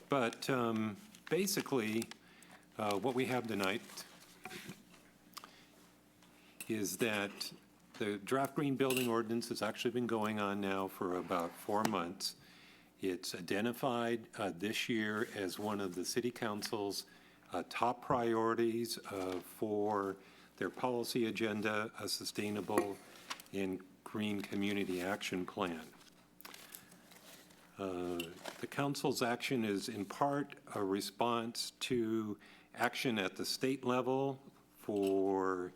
But basically, what we have tonight is that the draft green building ordinance has actually been going on now for about 4 months. It's identified this year as one of the City Council's top priorities for their policy agenda, a sustainable and green community action plan. The council's action is in part a response to action at the state level for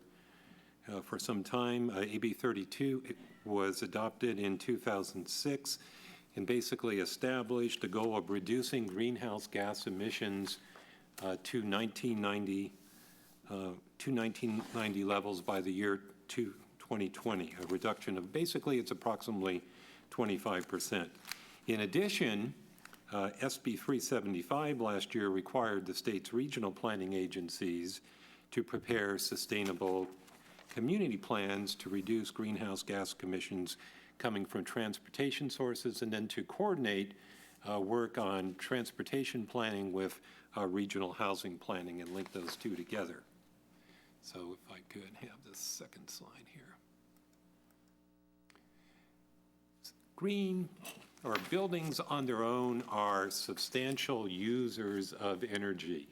some time. AB 32 was adopted in 2006 and basically established a goal of reducing greenhouse gas emissions to 1990 levels by the year 2020, a reduction of basically it's approximately 25%. In addition, SB 375 last year required the state's regional planning agencies to prepare sustainable community plans to reduce greenhouse gas emissions coming from transportation sources, and then to coordinate work on transportation planning with regional housing planning and link those two together. So if I could have this second slide here. Green or buildings on their own are substantial users of energy.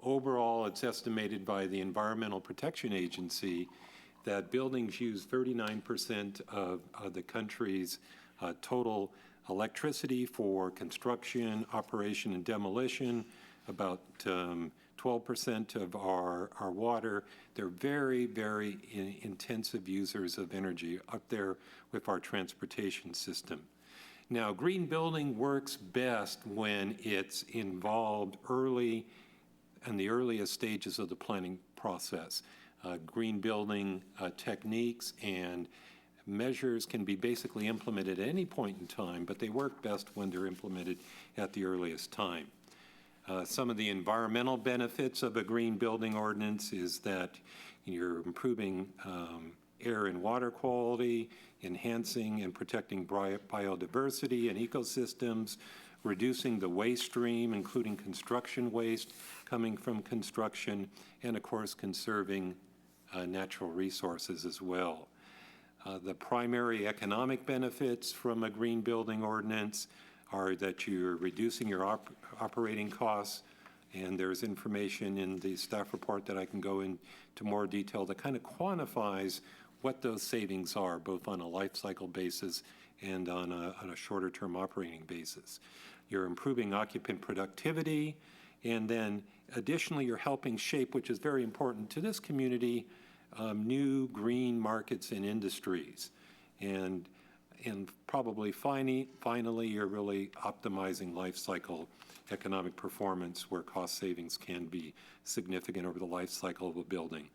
Overall, it's estimated by the Environmental Protection Agency that buildings use 39% of the country's total electricity for construction, operation, and demolition, about 12% of our water. They're very, very intensive users of energy, up there with our transportation system. Now, green building works best when it's involved early, in the earliest stages of the planning process. Green building techniques and measures can be basically implemented at any point in time, but they work best when they're implemented at the earliest time. Some of the environmental benefits of a green building ordinance is that you're improving air and water quality, enhancing and protecting biodiversity and ecosystems, reducing the waste stream, including construction waste coming from construction, and of course conserving natural resources as well. The primary economic benefits from a green building ordinance are that you're reducing your operating costs, and there's information in the staff report that I can go into more detail that kind of quantifies what those savings are, both on a life cycle basis and on a shorter-term operating basis. You're improving occupant productivity, and then additionally, you're helping shape, which is very important to this community, new green markets and industries. And probably finally, you're really optimizing life cycle economic performance where cost savings can be significant over the life cycle of a building.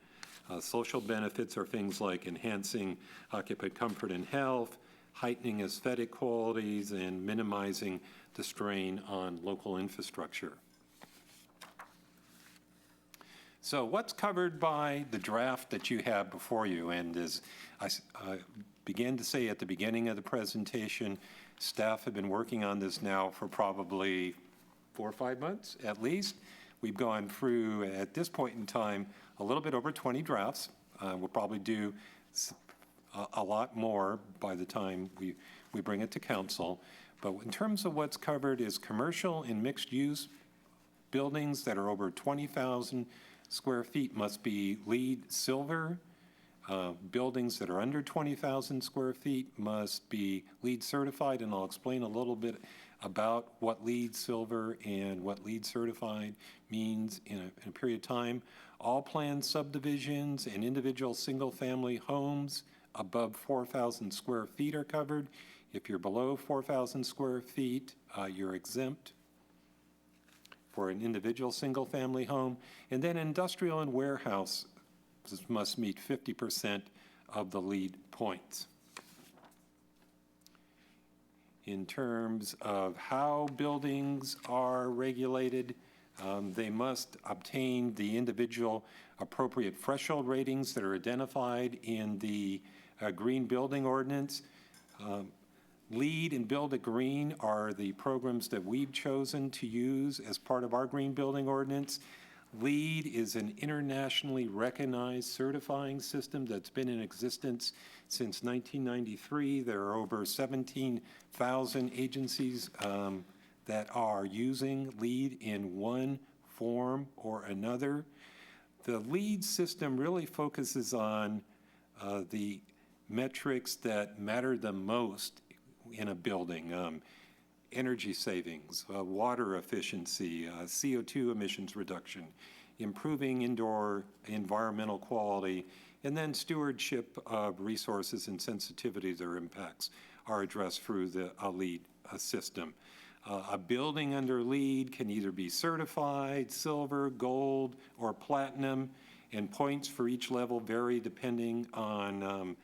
Social benefits are things like enhancing occupant comfort and health, heightening aesthetic qualities, and minimizing the strain on local infrastructure. So what's covered by the draft that you have before you? And as I began to say at the beginning of the presentation, staff have been working on this now for probably 4 or 5 months at least. We've gone through, at this point in time, a little bit over 20 drafts. We'll probably do a lot more by the time we bring it to council. But in terms of what's covered is commercial and mixed-use buildings that are over 20,000 square feet must be LEED Silver. Buildings that are under 20,000 square feet must be LEED certified, and I'll explain a little bit about what LEED Silver and what LEED certified means in a period of time. All planned subdivisions and individual single-family homes above 4,000 square feet are covered. If you're below 4,000 square feet, you're exempt for an individual single-family home. And then industrial and warehouse must meet 50% of the LEED points. In terms of how buildings are regulated, they must obtain the individual appropriate threshold ratings that are identified in the Green Building Ordinance. LEED and Build It Green are the programs that we've chosen to use as part of our Green Building Ordinance. LEED is an internationally recognized certifying system that's been in existence since 1993. There are over 17,000 agencies that are using LEED in one form or another. The LEED system really focuses on the metrics that matter the most in a building. Energy savings, water efficiency, CO2 emissions reduction, improving indoor environmental quality, and then stewardship of resources and sensitivity to their impacts are addressed through the LEED system. A building under LEED can either be certified, silver, gold, or platinum, and points for each level vary depending on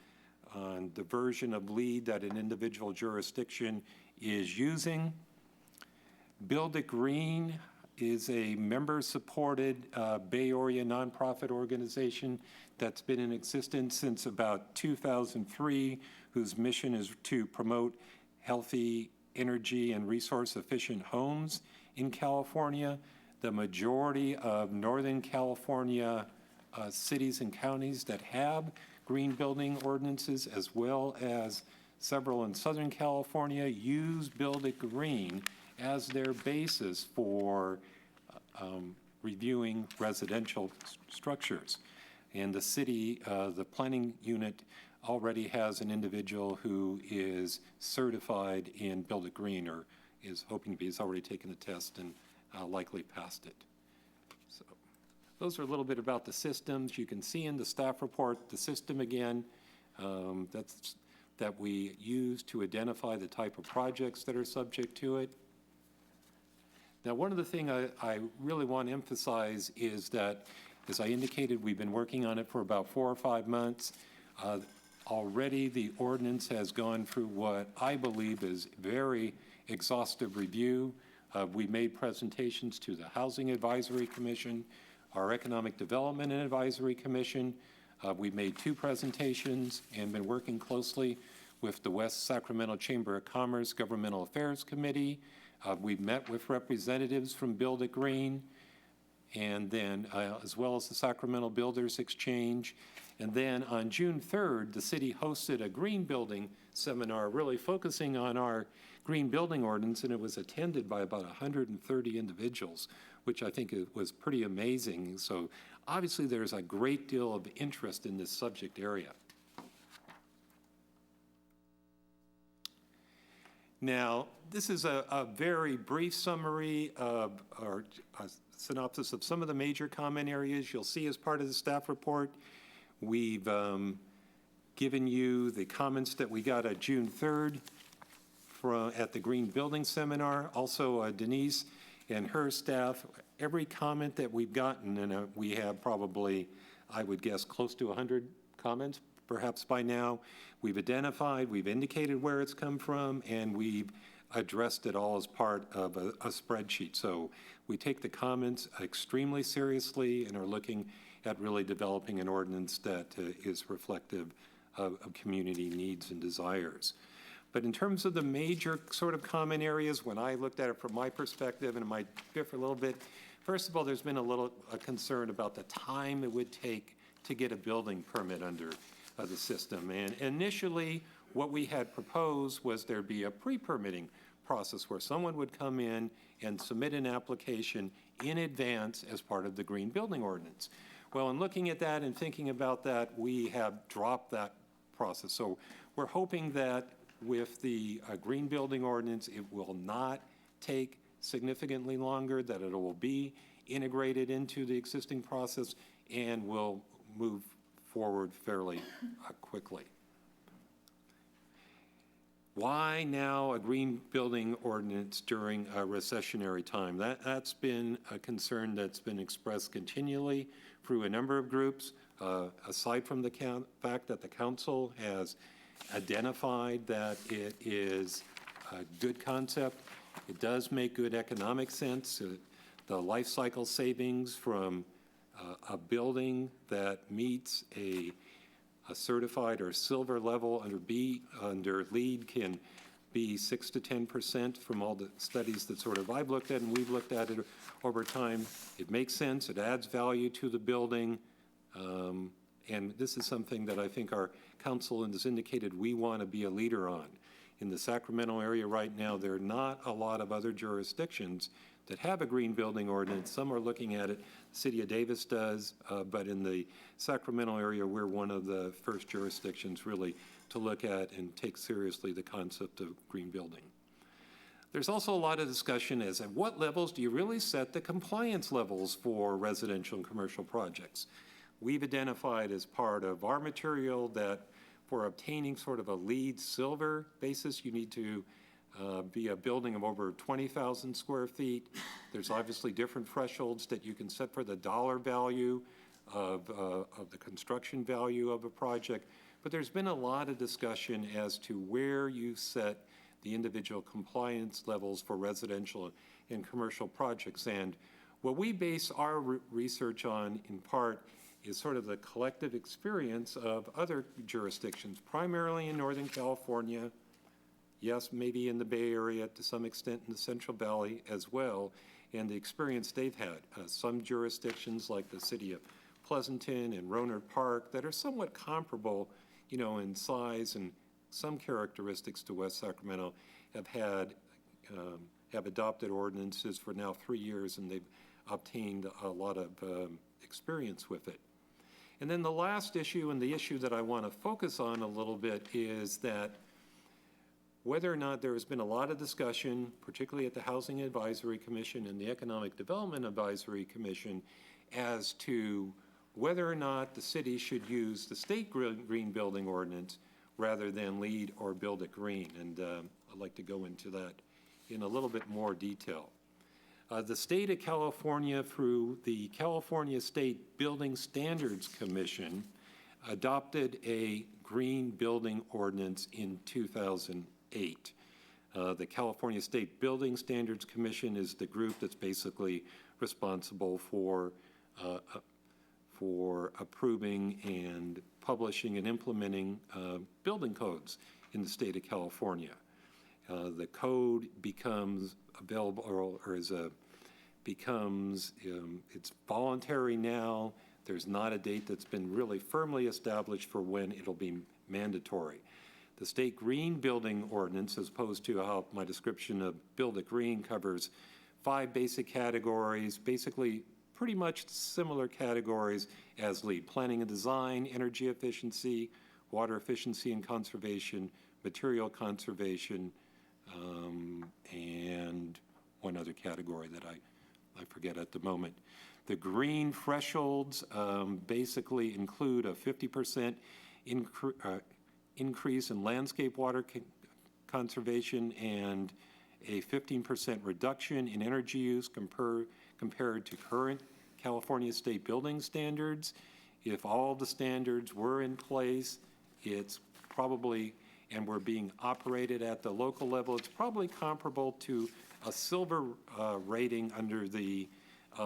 the version of LEED that an individual jurisdiction is using. Build It Green is a member-supported Bay Area nonprofit organization that's been in existence since about 2003, whose mission is to promote healthy, energy, and resource-efficient homes in California. The majority of Northern California cities and counties that have green building ordinances, as well as several in Southern California, use Build It Green as their basis for reviewing residential structures. And the city, the planning unit already has an individual who is certified in Build It Green, or is hoping to be, has already taken the test and likely passed it. So those are a little bit about the systems. You can see in the staff report the system again. That we use to identify the type of projects that are subject to it. Now, one of the things I really want to emphasize is that, as I indicated, we've been working on it for about 4 or 5 months. Already the ordinance has gone through what I believe is very exhaustive review. We made presentations to the Housing Advisory Commission, our Economic Development and Advisory Commission. We've made 2 presentations and been working closely with the West Sacramento Chamber of Commerce Governmental Affairs Committee. We've met with representatives from Build It Green, and then as well as the Sacramento Builders Exchange. And then on June 3rd, the city hosted a green building seminar really focusing on our green building ordinance, and it was attended by about 130 individuals, which I think was pretty amazing. So obviously there's a great deal of interest in this subject area. Now, this is a very brief summary of, or a synopsis of some of the major comment areas you'll see as part of the staff report. We've given you the comments that we got at June 3rd at the Green Building Seminar. Also, Denise and her staff, every comment that we've gotten, and we have probably, I would guess, close to 100 comments perhaps by now. We've identified, we've indicated where it's come from, and we've addressed it all as part of a spreadsheet. So we take the comments extremely seriously and are looking at really developing an ordinance that is reflective of community needs and desires. But in terms of the major sort of common areas, when I looked at it from my perspective, and it might differ a little bit, first of all, there's been a concern about the time it would take to get a building permit under the system. And initially, what we had proposed was there be a pre-permitting process where someone would come in and submit an application in advance as part of the Green Building Ordinance. Well, in looking at that and thinking about that, we have dropped that process. So we're hoping that with the Green Building Ordinance, it will not take significantly longer, that it will be integrated into the existing process and will move forward fairly quickly. Why now a green building ordinance during a recessionary time? That's been a concern that's been expressed continually through a number of groups. Aside from the fact that the council has identified that it is a good concept, it does make good economic sense. The life cycle savings from a building that meets a certified or silver level under LEED can be 6 to 10% from all the studies that sort of I've looked at and we've looked at it over time. It makes sense. It adds value to the building. And this is something that I think our council has indicated we want to be a leader on. In the Sacramento area right now, there are not a lot of other jurisdictions that have a green building ordinance. Some are looking at it. The City of Davis does, but in the Sacramento area, we're one of the first jurisdictions really to look at and take seriously the concept of green building. There's also a lot of discussion as at what levels do you really set the compliance levels for residential and commercial projects. We've identified as part of our material that for obtaining sort of a LEED silver basis, you need to be a building of over 20,000 square feet. There's obviously different thresholds that you can set for the dollar value of the construction value of a project. But there's been a lot of discussion as to where you set the individual compliance levels for residential and commercial projects. And what we base our research on, in part, is sort of the collective experience of other jurisdictions, primarily in Northern California, yes, maybe in the Bay Area, to some extent in the Central Valley as well, and the experience they've had. Some jurisdictions like the city of Pleasanton and Rohnert Park that are somewhat comparable, in size and some characteristics to West Sacramento have adopted ordinances for now 3 years, and they've obtained a lot of experience with it. And then the last issue, and the issue that I want to focus on a little bit, is that whether or not there has been a lot of discussion, particularly at the Housing Advisory Commission and the Economic Development Advisory Commission, as to whether or not the city should use the state green building ordinance rather than LEED or Build It Green. And I'd like to go into that in a little bit more detail. The state of California, through the California State Building Standards Commission, adopted a green building ordinance in 2008. The California State Building Standards Commission is the group that's basically responsible for approving and publishing and implementing building codes in the state of California. The code becomes available, it's voluntary now. There's not a date that's been really firmly established for when it'll be mandatory. The state green building ordinance, as opposed to how my description of Build It Green covers 5 basic categories, basically pretty much similar categories as LEED: planning and design, energy efficiency, water efficiency and conservation, material conservation, and one other category that I forget at the moment. The green thresholds basically include a 50% increase in landscape water conservation and a 15% reduction in energy use compared to current California state building standards. If all the standards were in place, it's probably, and we're being operated at the local level, it's probably comparable to a silver rating under the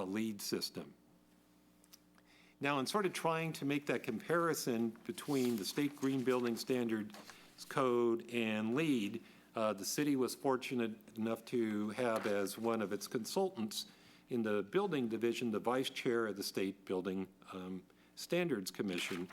LEED system. Now, in sort of trying to make that comparison between the state green building standards code and LEED, the city was fortunate enough to have as one of its consultants in the building division, the vice chair of the State Building Standards Commission.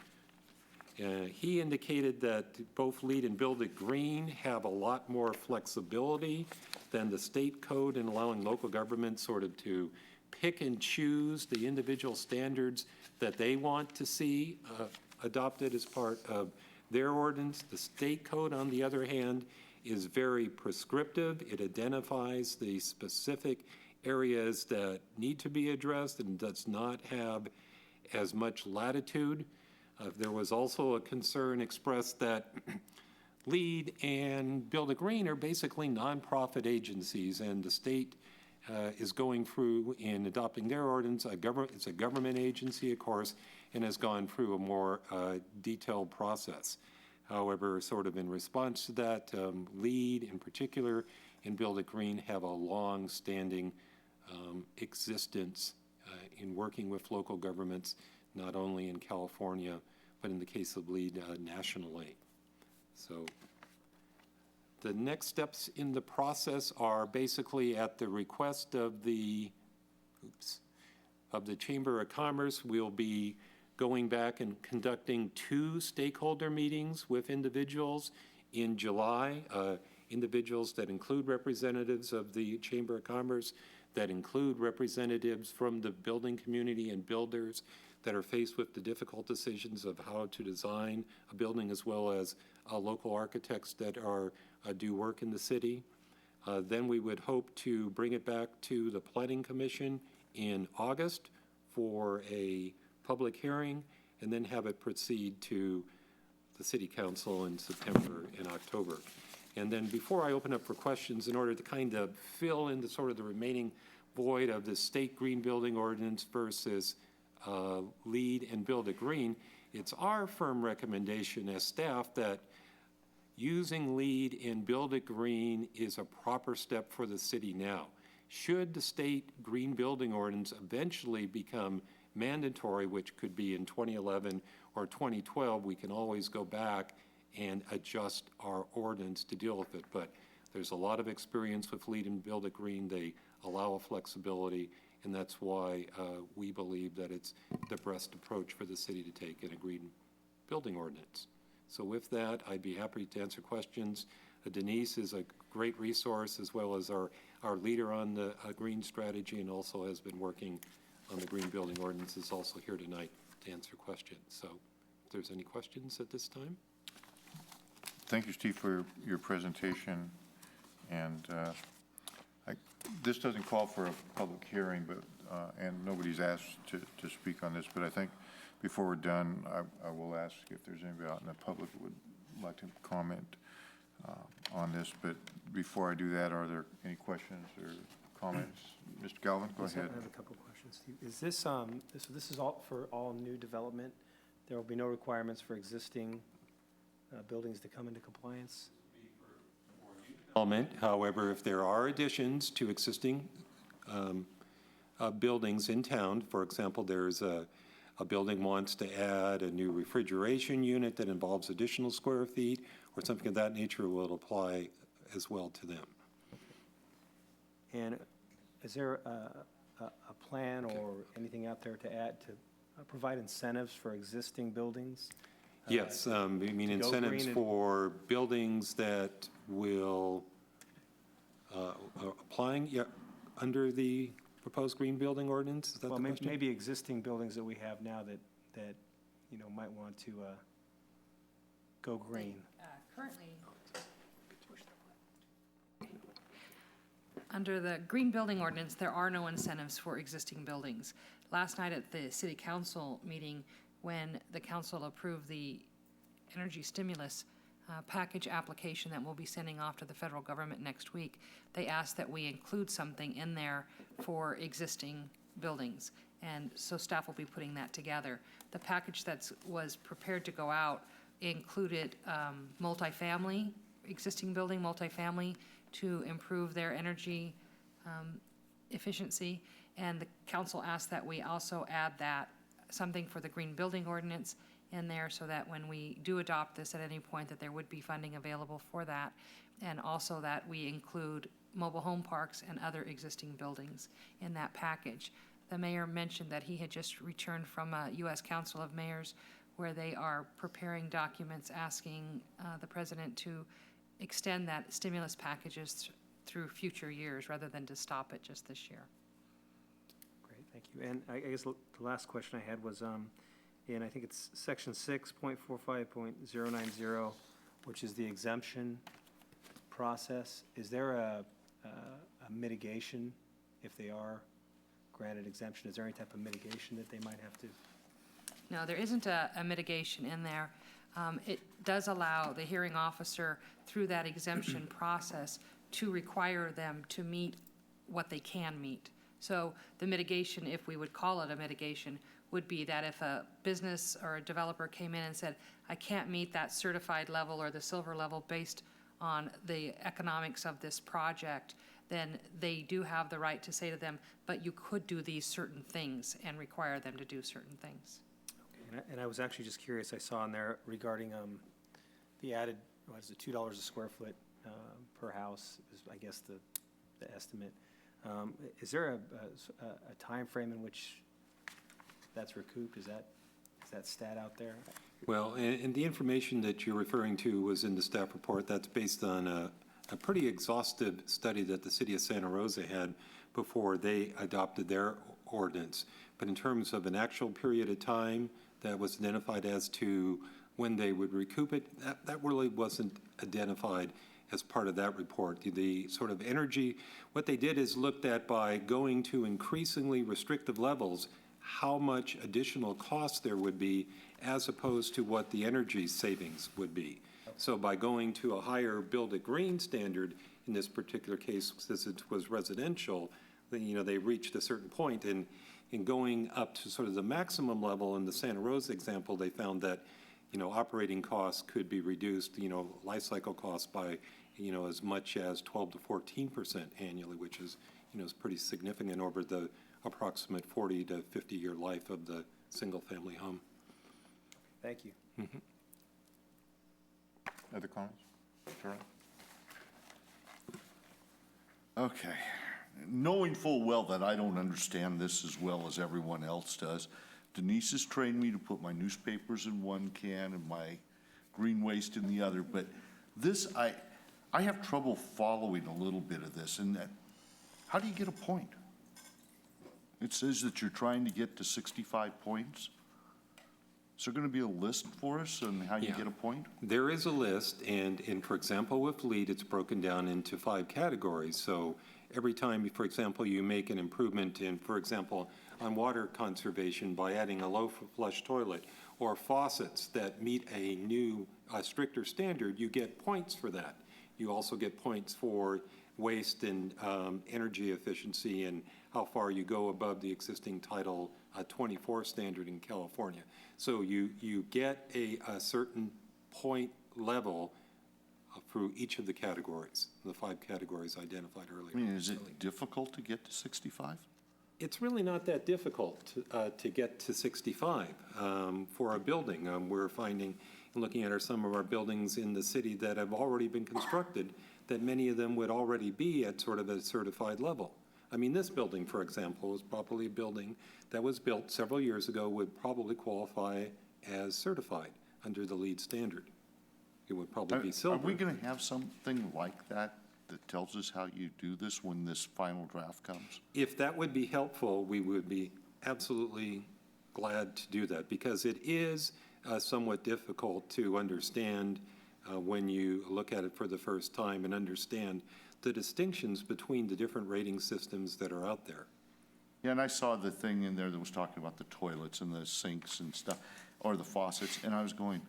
He indicated that both LEED and Build It Green have a lot more flexibility than the state code in allowing local governments sort of to pick and choose the individual standards that they want to see adopted as part of their ordinance. The state code, on the other hand, is very prescriptive. It identifies the specific areas that need to be addressed and does not have as much latitude. There was also a concern expressed that LEED and Build It Green are basically nonprofit agencies, and the state is going through in adopting their ordinance. It's a government agency, of course, and has gone through a more detailed process. However, sort of in response to that, LEED in particular and Build It Green have a long-standing existence in working with local governments, not only in California, but in the case of LEED, nationally. So the next steps in the process are basically at the request of the Chamber of Commerce. We'll be going back and conducting 2 stakeholder meetings with individuals in July, individuals that include representatives of the Chamber of Commerce, that include representatives from the building community and builders that are faced with the difficult decisions of how to design a building, as well as local architects that do work in the city. Then we would hope to bring it back to the Planning Commission in August for a public hearing, and then have it proceed to the City Council in September and October. And then before I open up for questions, in order to kind of fill in the sort of the remaining void of the state green building ordinance versus LEED and Build It Green, it's our firm recommendation as staff that using LEED and Build It Green is a proper step for the city now. Should the state green building ordinance eventually become mandatory, which could be in 2011 or 2012, we can always go back and adjust our ordinance to deal with it. But there's a lot of experience with LEED and Build It Green. They allow a flexibility, and that's why we believe that it's the best approach for the city to take in a green building ordinance. So with that, I'd be happy to answer questions. Denise is a great resource, as well as our leader on the green strategy, and also has been working on the green building ordinance, is also here tonight to answer questions. So if there's any questions at this time. Thank you, Steve, for your presentation. And this doesn't call for a public hearing, but and nobody's asked to speak on this, but I think before we're done, I will ask if there's anybody out in the public that would like to comment on this. But before I do that, are there any questions or comments? Mr. Galvin, go ahead. I have a couple of questions, Steve. Is this, this is all for all new development? There will be no requirements for existing buildings to come into compliance? However, if there are additions to existing buildings in town, for example, there's a building wants to add a new refrigeration unit that involves additional square feet or something of that nature, will apply as well to them. And is there a plan or anything out there to add, to provide incentives for existing buildings? Yes, I mean incentives for buildings that will, applying under the proposed green building ordinance, is that the question? Maybe existing buildings that we have now that you know, might want to go green. Currently, under the green building ordinance, there are no incentives for existing buildings. Last night at the city council meeting, when the council approved the energy stimulus package application that we'll be sending off to the federal government next week, they asked that we include something in there for existing buildings. And so staff will be putting that together. The package that was prepared to go out included multifamily, existing building multifamily, to improve their energy efficiency. And the council asked that we also add that, something for the green building ordinance in there, so that when we do adopt this at any point, that there would be funding available for that. And also that we include mobile home parks and other existing buildings in that package. The mayor mentioned that he had just returned from a U.S. Council of Mayors, where they are preparing documents asking the president to extend that stimulus packages through future years rather than to stop it just this year. Great, thank you. And I guess the last question I had was, in I think it's section 6.45.090, which is the exemption process. Is there a mitigation if they are granted exemption? Is there any type of mitigation that they might have to? No, there isn't a mitigation in there. It does allow the hearing officer, through that exemption process, to require them to meet what they can meet. So the mitigation, if we would call it a mitigation, would be that if a business or a developer came in and said, I can't meet that certified level or the silver level based on the economics of this project, then they do have the right to say to them, but you could do these certain things, and require them to do certain things. Okay, and I was actually just curious, I saw in there regarding the added, what is it, $2 a square foot per house is, I guess, the estimate. Is there a time frame in which that's recouped? Is that stat out there? Well, and the information that you're referring to was in the staff report. That's based on a pretty exhaustive study that the city of Santa Rosa had before they adopted their ordinance. But in terms of an actual period of time that was identified as to when they would recoup it, that really wasn't identified as part of that report. The sort of energy, what they did is looked at by going to increasingly restrictive levels, how much additional cost there would be as opposed to what the energy savings would be. So by going to a higher build it green standard, in this particular case, since it was residential, then, they reached a certain point, and in going up to sort of the maximum level in the Santa Rosa example, they found that, operating costs could be reduced, life cycle costs by, as much as 12 to 14% annually, which is, is pretty significant over the approximate 40 to 50-year life of the single-family home. Thank you. Other comments? Sure. Okay. Knowing full well that I don't understand this as well as everyone else does, Denise has trained me to put my newspapers in one can and my green waste in the other, but this, I have trouble following a little bit of this, and that, how do you get a point? It says that you're trying to get to 65 points. Is there going to be a list for us on how you get a point? There is a list, and for example, with LEED, it's broken down into 5 categories. So every time, for example, you make an improvement in, for example, on water conservation by adding a low flush toilet or faucets that meet a new stricter standard, you get points for that. You also get points for waste and energy efficiency and how far you go above the existing Title 24 standard in California. So you get a certain point level through each of the categories, the 5 categories identified earlier. I mean, is it difficult to get to 65? It's really not that difficult to get to 65 for a building. We're finding, looking at some of our buildings in the city that have already been constructed, that many of them would already be at sort of a certified level. I mean, this building, for example, is probably a building that was built several years ago, would probably qualify as certified under the LEED standard. It would probably be silver. Are we going to have something like that that tells us how you do this when this final draft comes? If that would be helpful, we would be absolutely glad to do that, because it is somewhat difficult to understand when you look at it for the first time and understand the distinctions between the different rating systems that are out there. Yeah, and I saw the thing in there that was talking about the toilets and the sinks and stuff, or the faucets, and I was going,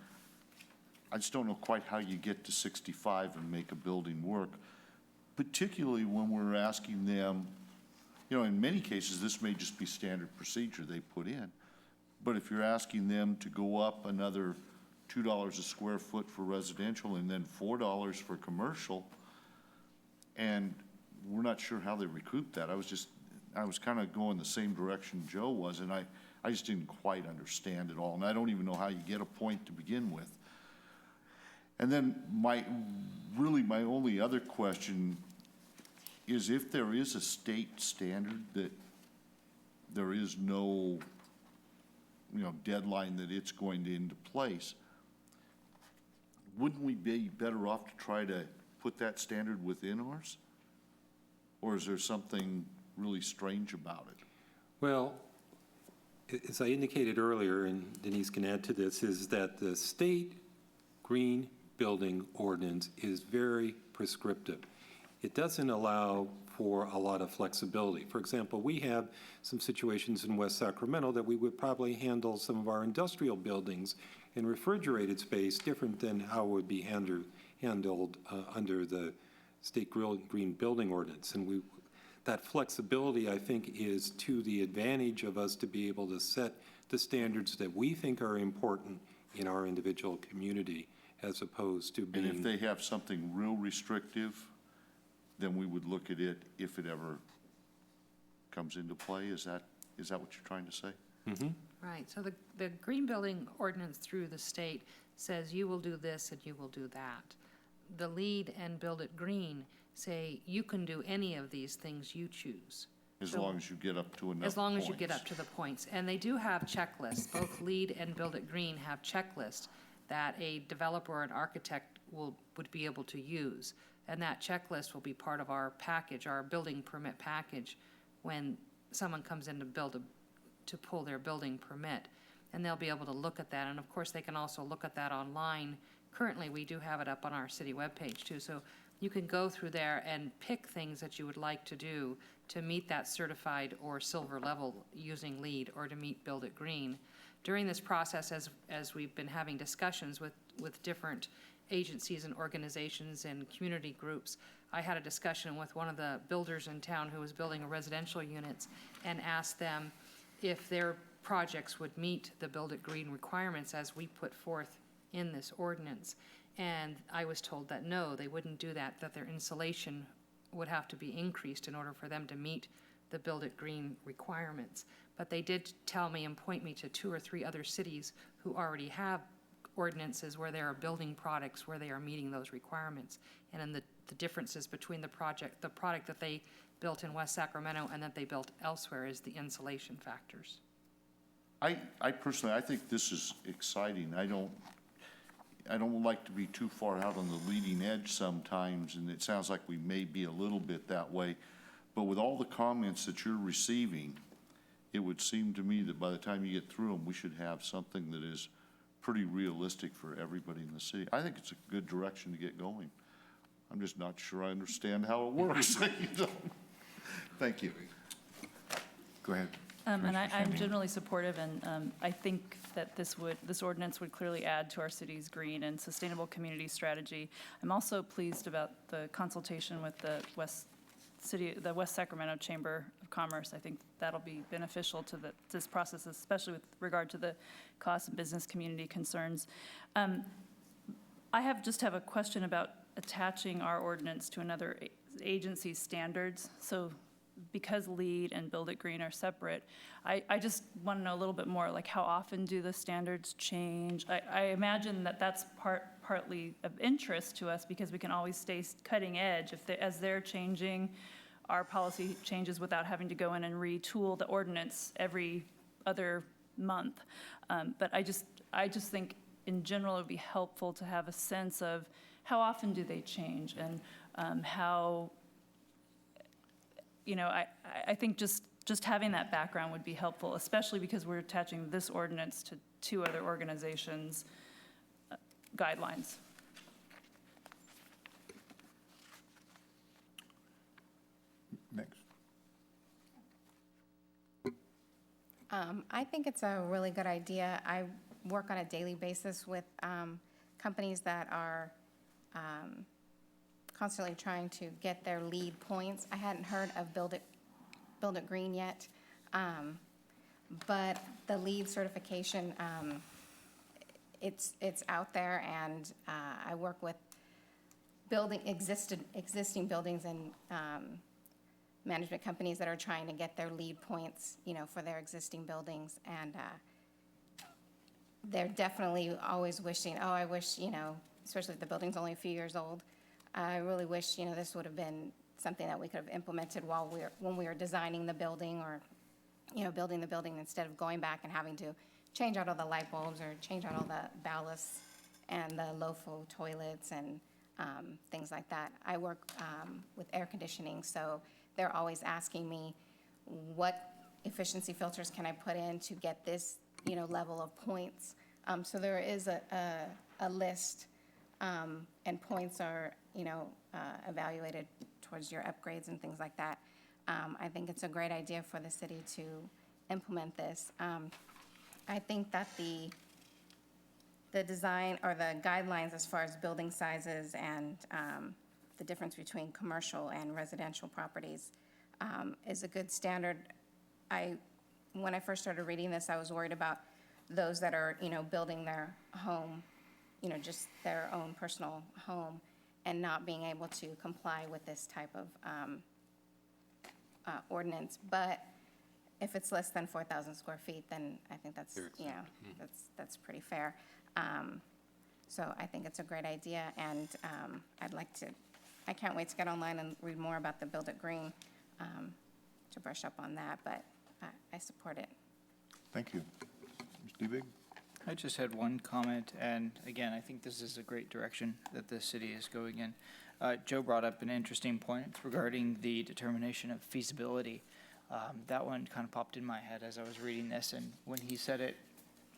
I just don't know quite how you get to 65 and make a building work, particularly when we're asking them, you know, in many cases, this may just be standard procedure they put in, but if you're asking them to go up another $2 a square foot for residential and then $4 for commercial, and we're not sure how they recoup that. I was kind of going the same direction Joe was, and I just didn't quite understand it all, and I don't even know how you get a point to begin with. And then my only other question is if there is a state standard that there is no, you know, deadline that it's going to into place, wouldn't we be better off to try to put that standard within ours? Or is there something really strange about it? Well, as I indicated earlier, and Denise can add to this, is that the state green building ordinance is very prescriptive. It doesn't allow for a lot of flexibility. For example, we have some situations in West Sacramento that we would probably handle some of our industrial buildings in refrigerated space different than how it would be handled under the state green building ordinance. And that flexibility, I think, is to the advantage of us to be able to set the standards that we think are important in our individual community, as opposed to being. And if they have something real restrictive, then we would look at it if it ever comes into play? Is that what you're trying to say? Mm-hmm. Right, so the green building ordinance through the state says you will do this and you will do that. The LEED and Build It Green say you can do any of these things you choose. As So- long as you get up to enough As long as you get points. up to the points. And they do have checklists. Both LEED and Build It Green have checklists that a developer or an architect would be able to use. And that checklist will be part of our package, our building permit package, when someone comes in to pull their building permit. And they'll be able to look at that. And of course, they can also look at that online. Currently, we do have it up on our city webpage too. So you can go through there and pick things that you would like to do to meet that certified or silver level using LEED or to meet Build It Green. During this process, as we've been having discussions with different agencies and organizations and community groups, I had a discussion with one of the builders in town who was building residential units and asked them if their projects would meet the Build It Green requirements as we put forth in this ordinance. And I was told that no, they wouldn't do that, that their insulation would have to be increased in order for them to meet the Build It Green requirements. But they did tell me and point me to 2 or 3 other cities who already have ordinances where there are building products where they are meeting those requirements. And in the differences between the product that they built in West Sacramento and that they built elsewhere is the insulation factors. I personally, I think this is exciting. I don't like to be too far out on the leading edge sometimes, and it sounds like we may be a little bit that way. But with all the comments that you're receiving, it would seem to me that by the time you get through them, we should have something that is pretty realistic for everybody in the city. I think it's a good direction to get going. I'm just not sure I understand how it works. Thank you. Go ahead. And Commissioner I'm Sandine. generally supportive, and I think that this ordinance would clearly add to our city's green and sustainable community strategy. I'm also pleased about the consultation with the West Sacramento Chamber of Commerce. I think that'll be beneficial to this process, especially with regard to the cost and business community concerns. I just have a question about attaching our ordinance to another agency's standards. So because LEED and Build It Green are separate, I just want to know a little bit more, like how often do the standards change? I imagine that that's partly of interest to us because we can always stay cutting edge as they're changing, our policy changes without having to go in and retool the ordinance every other month. But I just think in general it would be helpful to have a sense of how often do they change and how, I think just having that background would be helpful, especially because we're attaching this ordinance to 2 other organizations' guidelines. I think it's a really good idea. I work on a daily basis with companies that are constantly trying to get their lead points. I hadn't heard of Build It Green yet, but the lead certification, it's out there, and I work with existing buildings and management companies that are trying to get their lead points, for their existing buildings. And they're definitely always wishing, oh, I wish, especially if the building's only a few years old, I really wish, this would have been something that we could have implemented when we were designing the building or, building the building, instead of going back and having to change out all the light bulbs or change out all the ballasts and the low-flow toilets and things like that. I work with air conditioning, so they're always asking me, what efficiency filters can I put in to get this, level of points? So there is a list, and points are, evaluated towards your upgrades and things like that. I think it's a great idea for the city to implement this. I think that the design or the guidelines as far as building sizes and the difference between commercial and residential properties is a good standard. When I first started reading this, I was worried about those that are, building their home, just their own personal home, and not being able to comply with this type of ordinance. But if it's less than 4,000 square feet, then I think that's, that's pretty fair. So I think it's a great idea, and I can't wait to get online and read more about the Build It Green, to brush up on that, but I support it. Thank you. Mr. Debig? I just had one comment, and again, I think this is a great direction that the city is going in. Joe brought up an interesting point regarding the determination of feasibility. That one kind of popped in my head as I was reading this, and when he said it,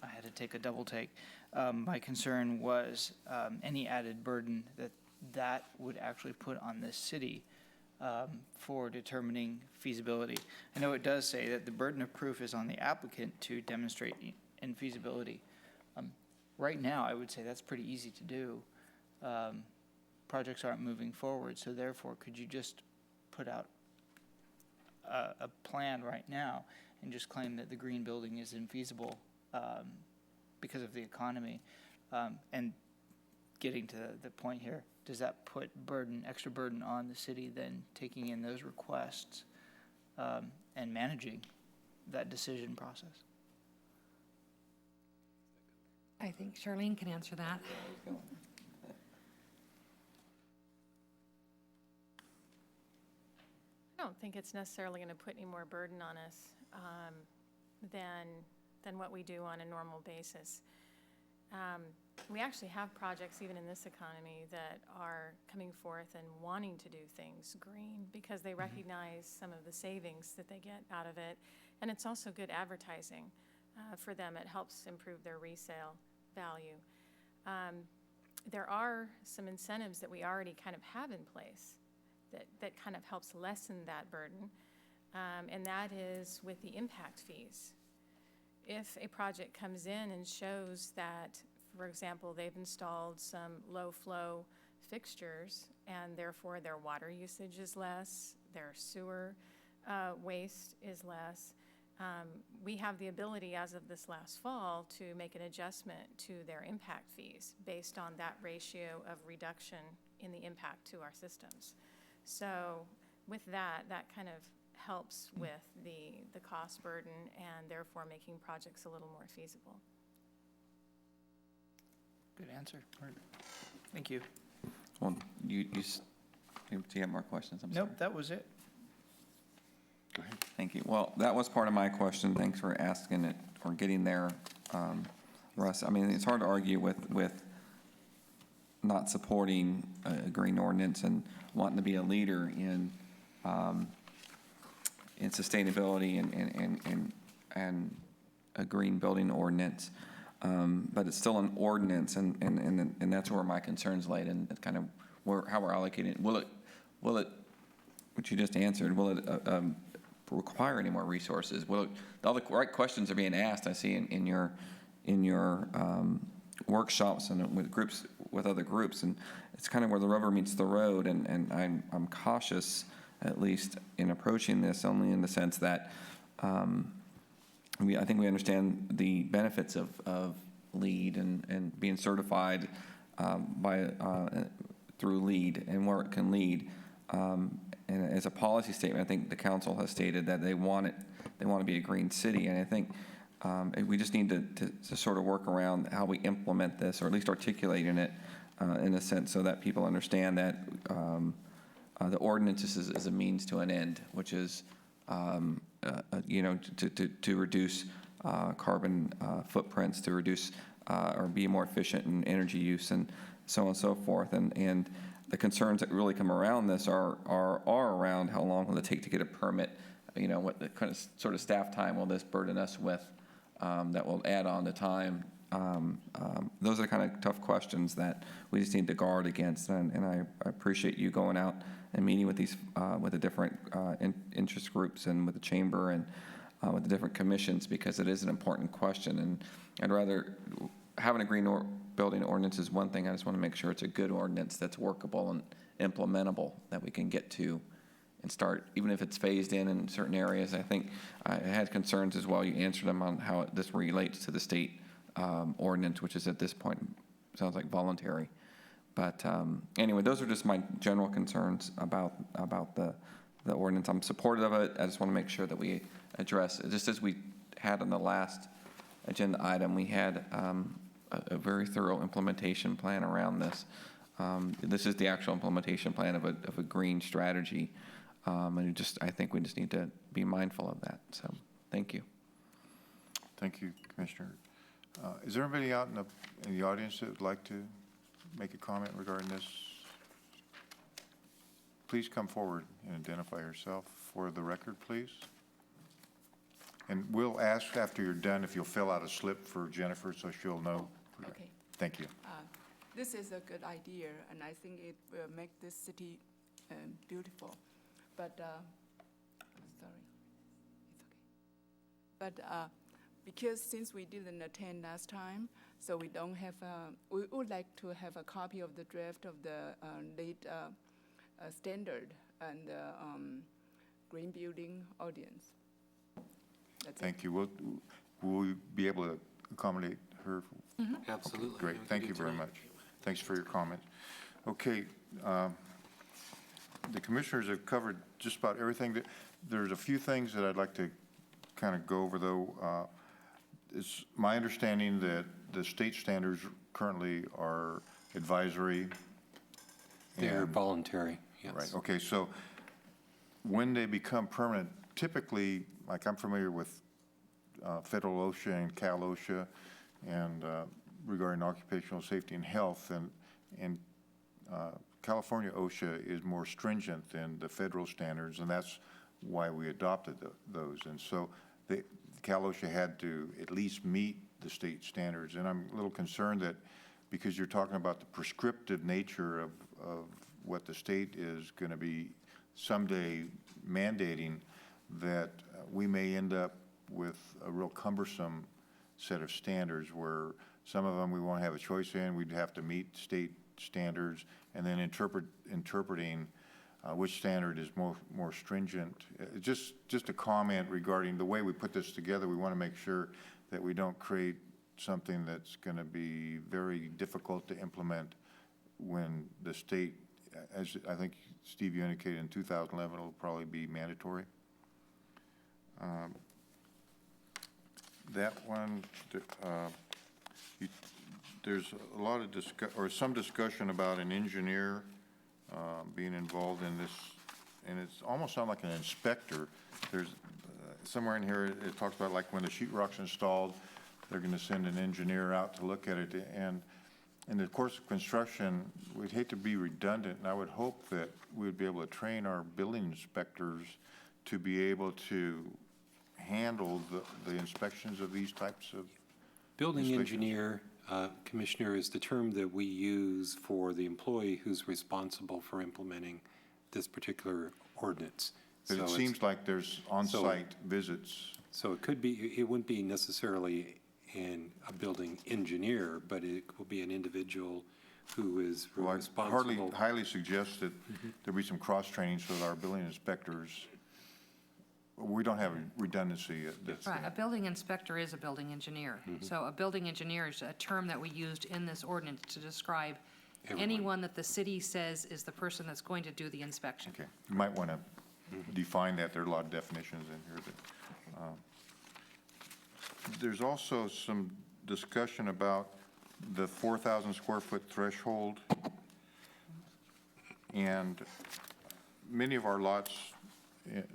I had to take a double take. My concern was any added burden that would actually put on the city for determining feasibility. I know it does say that the burden of proof is on the applicant to demonstrate infeasibility. Right now, I would say that's pretty easy to do. Projects aren't moving forward, so therefore, could you just put out a plan right now and just claim that the green building is infeasible because of the economy? And getting to the point here, does that put extra burden on the city then taking in those requests and managing that decision process? I think Charlene can answer that. I don't think it's necessarily going to put any more burden on us than what we do on a normal basis. We actually have projects, even in this economy, that are coming forth and wanting to do things green because they recognize some of the savings that they get out of it. And it's also good advertising for them. It helps improve their resale value. There are some incentives that we already kind of have in place that kind of helps lessen that burden, and that is with the impact fees. If a project comes in and shows that, for example, they've installed some low-flow fixtures and therefore their water usage is less, their sewer waste is less, we have the ability as of this last fall to make an adjustment to their impact fees based on that ratio of reduction in the impact to our systems. So with that kind of helps with the cost burden and therefore making projects a little more feasible. Good answer. Thank you. Well, do you have more questions? I'm sorry. Nope, that was it. Go ahead. Thank you. Well, that was part of my question. Thanks for asking it or getting there, Russ. I mean, it's hard to argue with not supporting a green ordinance and wanting to be a leader in sustainability and a green building ordinance. But it's still an ordinance, and that's where my concerns laid, and kind of how we're allocating it. Will it, which you just answered, will it require any more resources. Well, all the right questions are being asked, I see in your workshops and with groups, with other groups, and it's kind of where the rubber meets the road, and I'm cautious, at least in approaching this, only in the sense that I think we understand the benefits of LEED and being certified through LEED and where it can lead. And as a policy statement, I think the council has stated that they want to be a green city, and I think we just need to sort of work around how we implement this, or at least articulating it in a sense so that people understand that the ordinance is a means to an end, which is, to reduce carbon footprints, to reduce or be more efficient in energy use, and so on and so forth. And the concerns that really come around this are around how long will it take to get a permit? What the kind of sort of staff time will this burden us with that will add on to time? Those are the kind of tough questions that we just need to guard against. And I appreciate you going out and meeting with these with the different interest groups and with the chamber and with the different commissions, because it is an important question. And I'd rather having a green building ordinance is one thing. I just want to make sure it's a good ordinance that's workable and implementable, that we can get to and start, even if it's phased in certain areas. I think I had concerns as well. You answered them on how this relates to the state ordinance, which is at this point sounds like voluntary. But anyway, those are just my general concerns about the ordinance. I'm supportive of it. I just want to make sure that we address it. Just as we had on the last agenda item, we had a very thorough implementation plan around this. This is the actual implementation plan of a green strategy. And I think we just need to be mindful of that. So, thank you. Thank you, Commissioner. Is there anybody out in the audience that would like to make a comment regarding this? Please come forward and identify yourself for the record, please. And we'll ask after you're done if you'll fill out a slip for Jennifer so she'll know. Okay. Thank you. This is a good idea, and I think it will make this city beautiful. But, sorry, it's okay. But because since we didn't attend last time, so we don't have, we would like to have a copy of the draft of the LEED standard and green building ordinance. Thank you. Will we be able to accommodate her? Absolutely. Okay, great. Thank you very much. Thanks for your comment. Okay. The commissioners have covered just about everything. There's a few things that I'd like to kind of go over, though. It's my understanding that the state standards currently are advisory. They're voluntary, yes. Right, okay, so when they become permanent, typically, like I'm familiar with federal OSHA and Cal OSHA and regarding occupational safety and health, and California OSHA is more stringent than the federal standards, and that's why we adopted those. And so Cal OSHA had to at least meet the state standards. And I'm a little concerned that because you're talking about the prescriptive nature of what the state is going to be someday mandating, that we may end up with a real cumbersome set of standards where some of them we won't have a choice in. We'd have to meet state standards and then interpreting which standard is more stringent. Just a comment regarding the way we put this together. We want to make sure that we don't create something that's going to be very difficult to implement when the state, as I think Steve, you indicated in 2011, it'll probably be mandatory. That one, there's a lot of some discussion about an engineer being involved in this, and it's almost sounds like an inspector. There's somewhere in here it talks about like when the sheetrock's installed, they're going to send an engineer out to look at it. And in the course of construction, we'd hate to be redundant, and I would hope that we would be able to train our building inspectors to be able to handle the inspections of these types of Building engineer, Commissioner, is the term that we use for the employee who's responsible for implementing this particular ordinance. But So it it's- seems like there's on-site visits. So it could be, it wouldn't be necessarily a building engineer, but it will be an individual who is Well, I responsible. highly suggest that there be some cross-trainings with our building inspectors. We don't have redundancy. Right, a building inspector is a building engineer. So a building engineer is a term that we used in this ordinance to describe Everyone. anyone that the city says is the person that's going to do the inspection. Okay, you might want to define that. There are a lot of definitions in here that, there's also some discussion about the 4,000 square foot threshold. And many of our lots,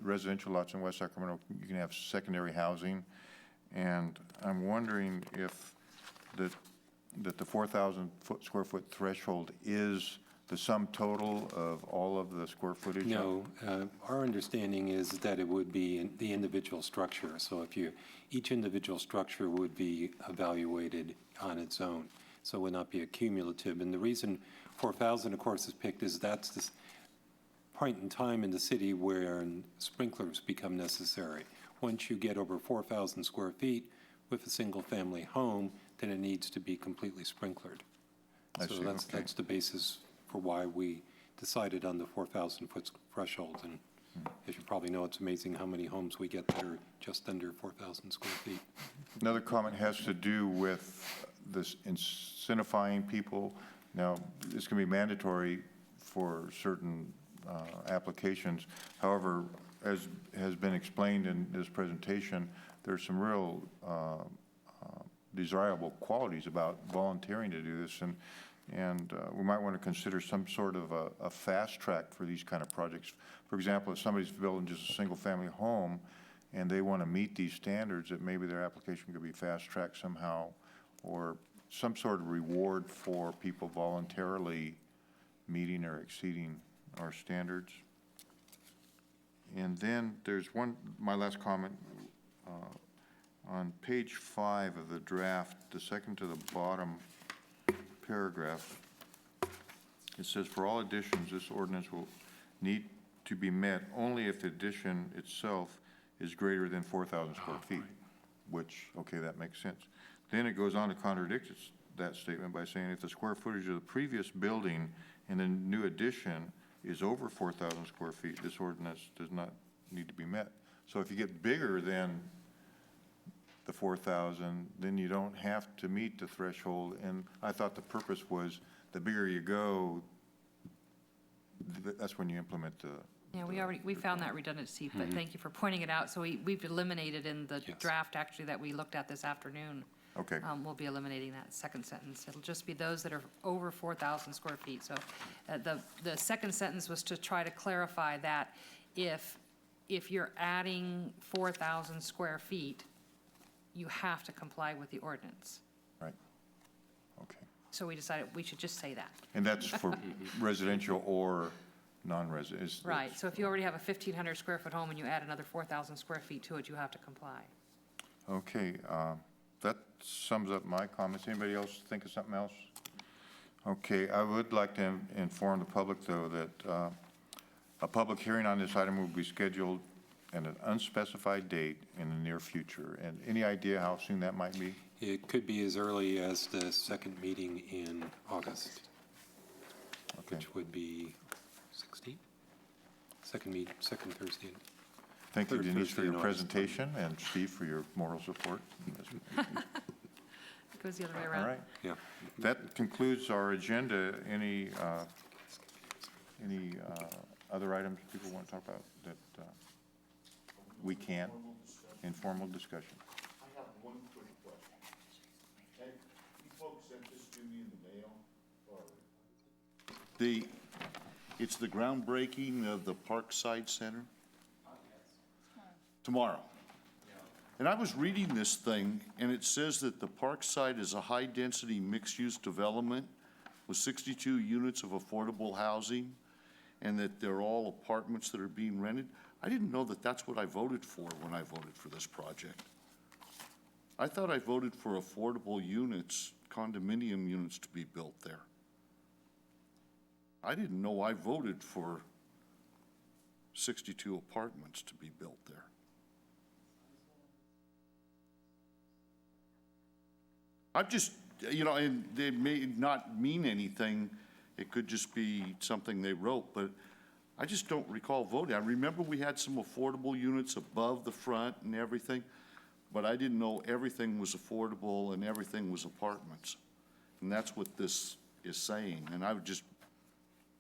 residential lots in West Sacramento, you can have secondary housing. And I'm wondering if the 4,000 square foot threshold is the sum total of all of the square footage? No, our understanding is that it would be the individual structure. So each individual structure would be evaluated on its own. So it would not be a cumulative. And the reason 4,000, of course, is picked is that's the point in time in the city where sprinklers become necessary. Once you get over 4,000 square feet with a single-family home, then it needs to be completely sprinklered. I So see, okay. that's the basis for why we decided on the 4,000-foot threshold. And as you probably know, it's amazing how many homes we get that are just under 4,000 square feet. Another comment has to do with this incentivizing people. Now, this can be mandatory for certain applications. However, as has been explained in this presentation, there's some real desirable qualities about volunteering to do this, and we might want to consider some sort of a fast track for these kind of projects. For example, if somebody's building just a single-family home and they want to meet these standards, that maybe their application could be fast-tracked somehow, or some sort of reward for people voluntarily meeting or exceeding our standards. And then there's my last comment, on page 5 of the draft, the second to the bottom paragraph, it says, "For all additions, this ordinance will need to be met only if the addition itself is greater than 4,000 square feet," which, okay, that makes sense. Then it goes on to contradict that statement by saying, "If the square footage of the previous building and the new addition is over 4,000 square feet, this ordinance does not need to be met." So if you get bigger than the 4,000, then you don't have to meet the threshold. And I thought the purpose was the bigger you go, that's when you implement the. Yeah, we found that redundancy, but thank you for pointing it out. So we've eliminated in the Yes. draft, actually, that we looked at this afternoon. Okay. We'll be eliminating that second sentence. It'll just be those that are over 4,000 square feet. So the second sentence was to try to clarify that if you're adding 4,000 square feet, you have to comply with the ordinance. Right. Okay. So we decided we should just say that. And that's for residential or non-resident? Right, so if you already have a 1,500 square foot home and you add another 4,000 square feet to it, you have to comply. Okay, that sums up my comments. Anybody else think of something else? Okay, I would like to inform the public, though, that a public hearing on this item will be scheduled at an unspecified date in the near future. And any idea how soon that might be? It could be as early as the second meeting in August, Okay. which would be 16th? Second Thursday. Thank you, Third Denise, for Thursday in your August. presentation, and Steve for your moral support. It goes the other way All around. right. Yeah. That concludes our agenda. Any other items people want to talk about that we can't? Informal discussion. I have one quick question. Hey, you folks sent this to me in the mail, or? It's the groundbreaking of the Parkside Center? Tomorrow. And I was reading this thing, and it says that the Parkside is a high-density mixed-use development with 62 units of affordable housing, and that they're all apartments that are being rented. I didn't know that that's what I voted for when I voted for this project. I thought I voted for affordable units, condominium units to be built there. I didn't know I voted for 62 apartments to be built there. I'm just, and they may not mean anything, it could just be something they wrote, but I just don't recall voting. I remember we had some affordable units above the front and everything, but I didn't know everything was affordable and everything was apartments. And that's what this is saying, and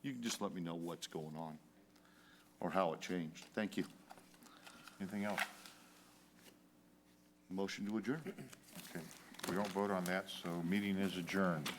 you can just let me know what's going on, or how it changed. Thank you. Anything else? Motion to adjourn. Okay, we don't vote on that, so meeting is adjourned.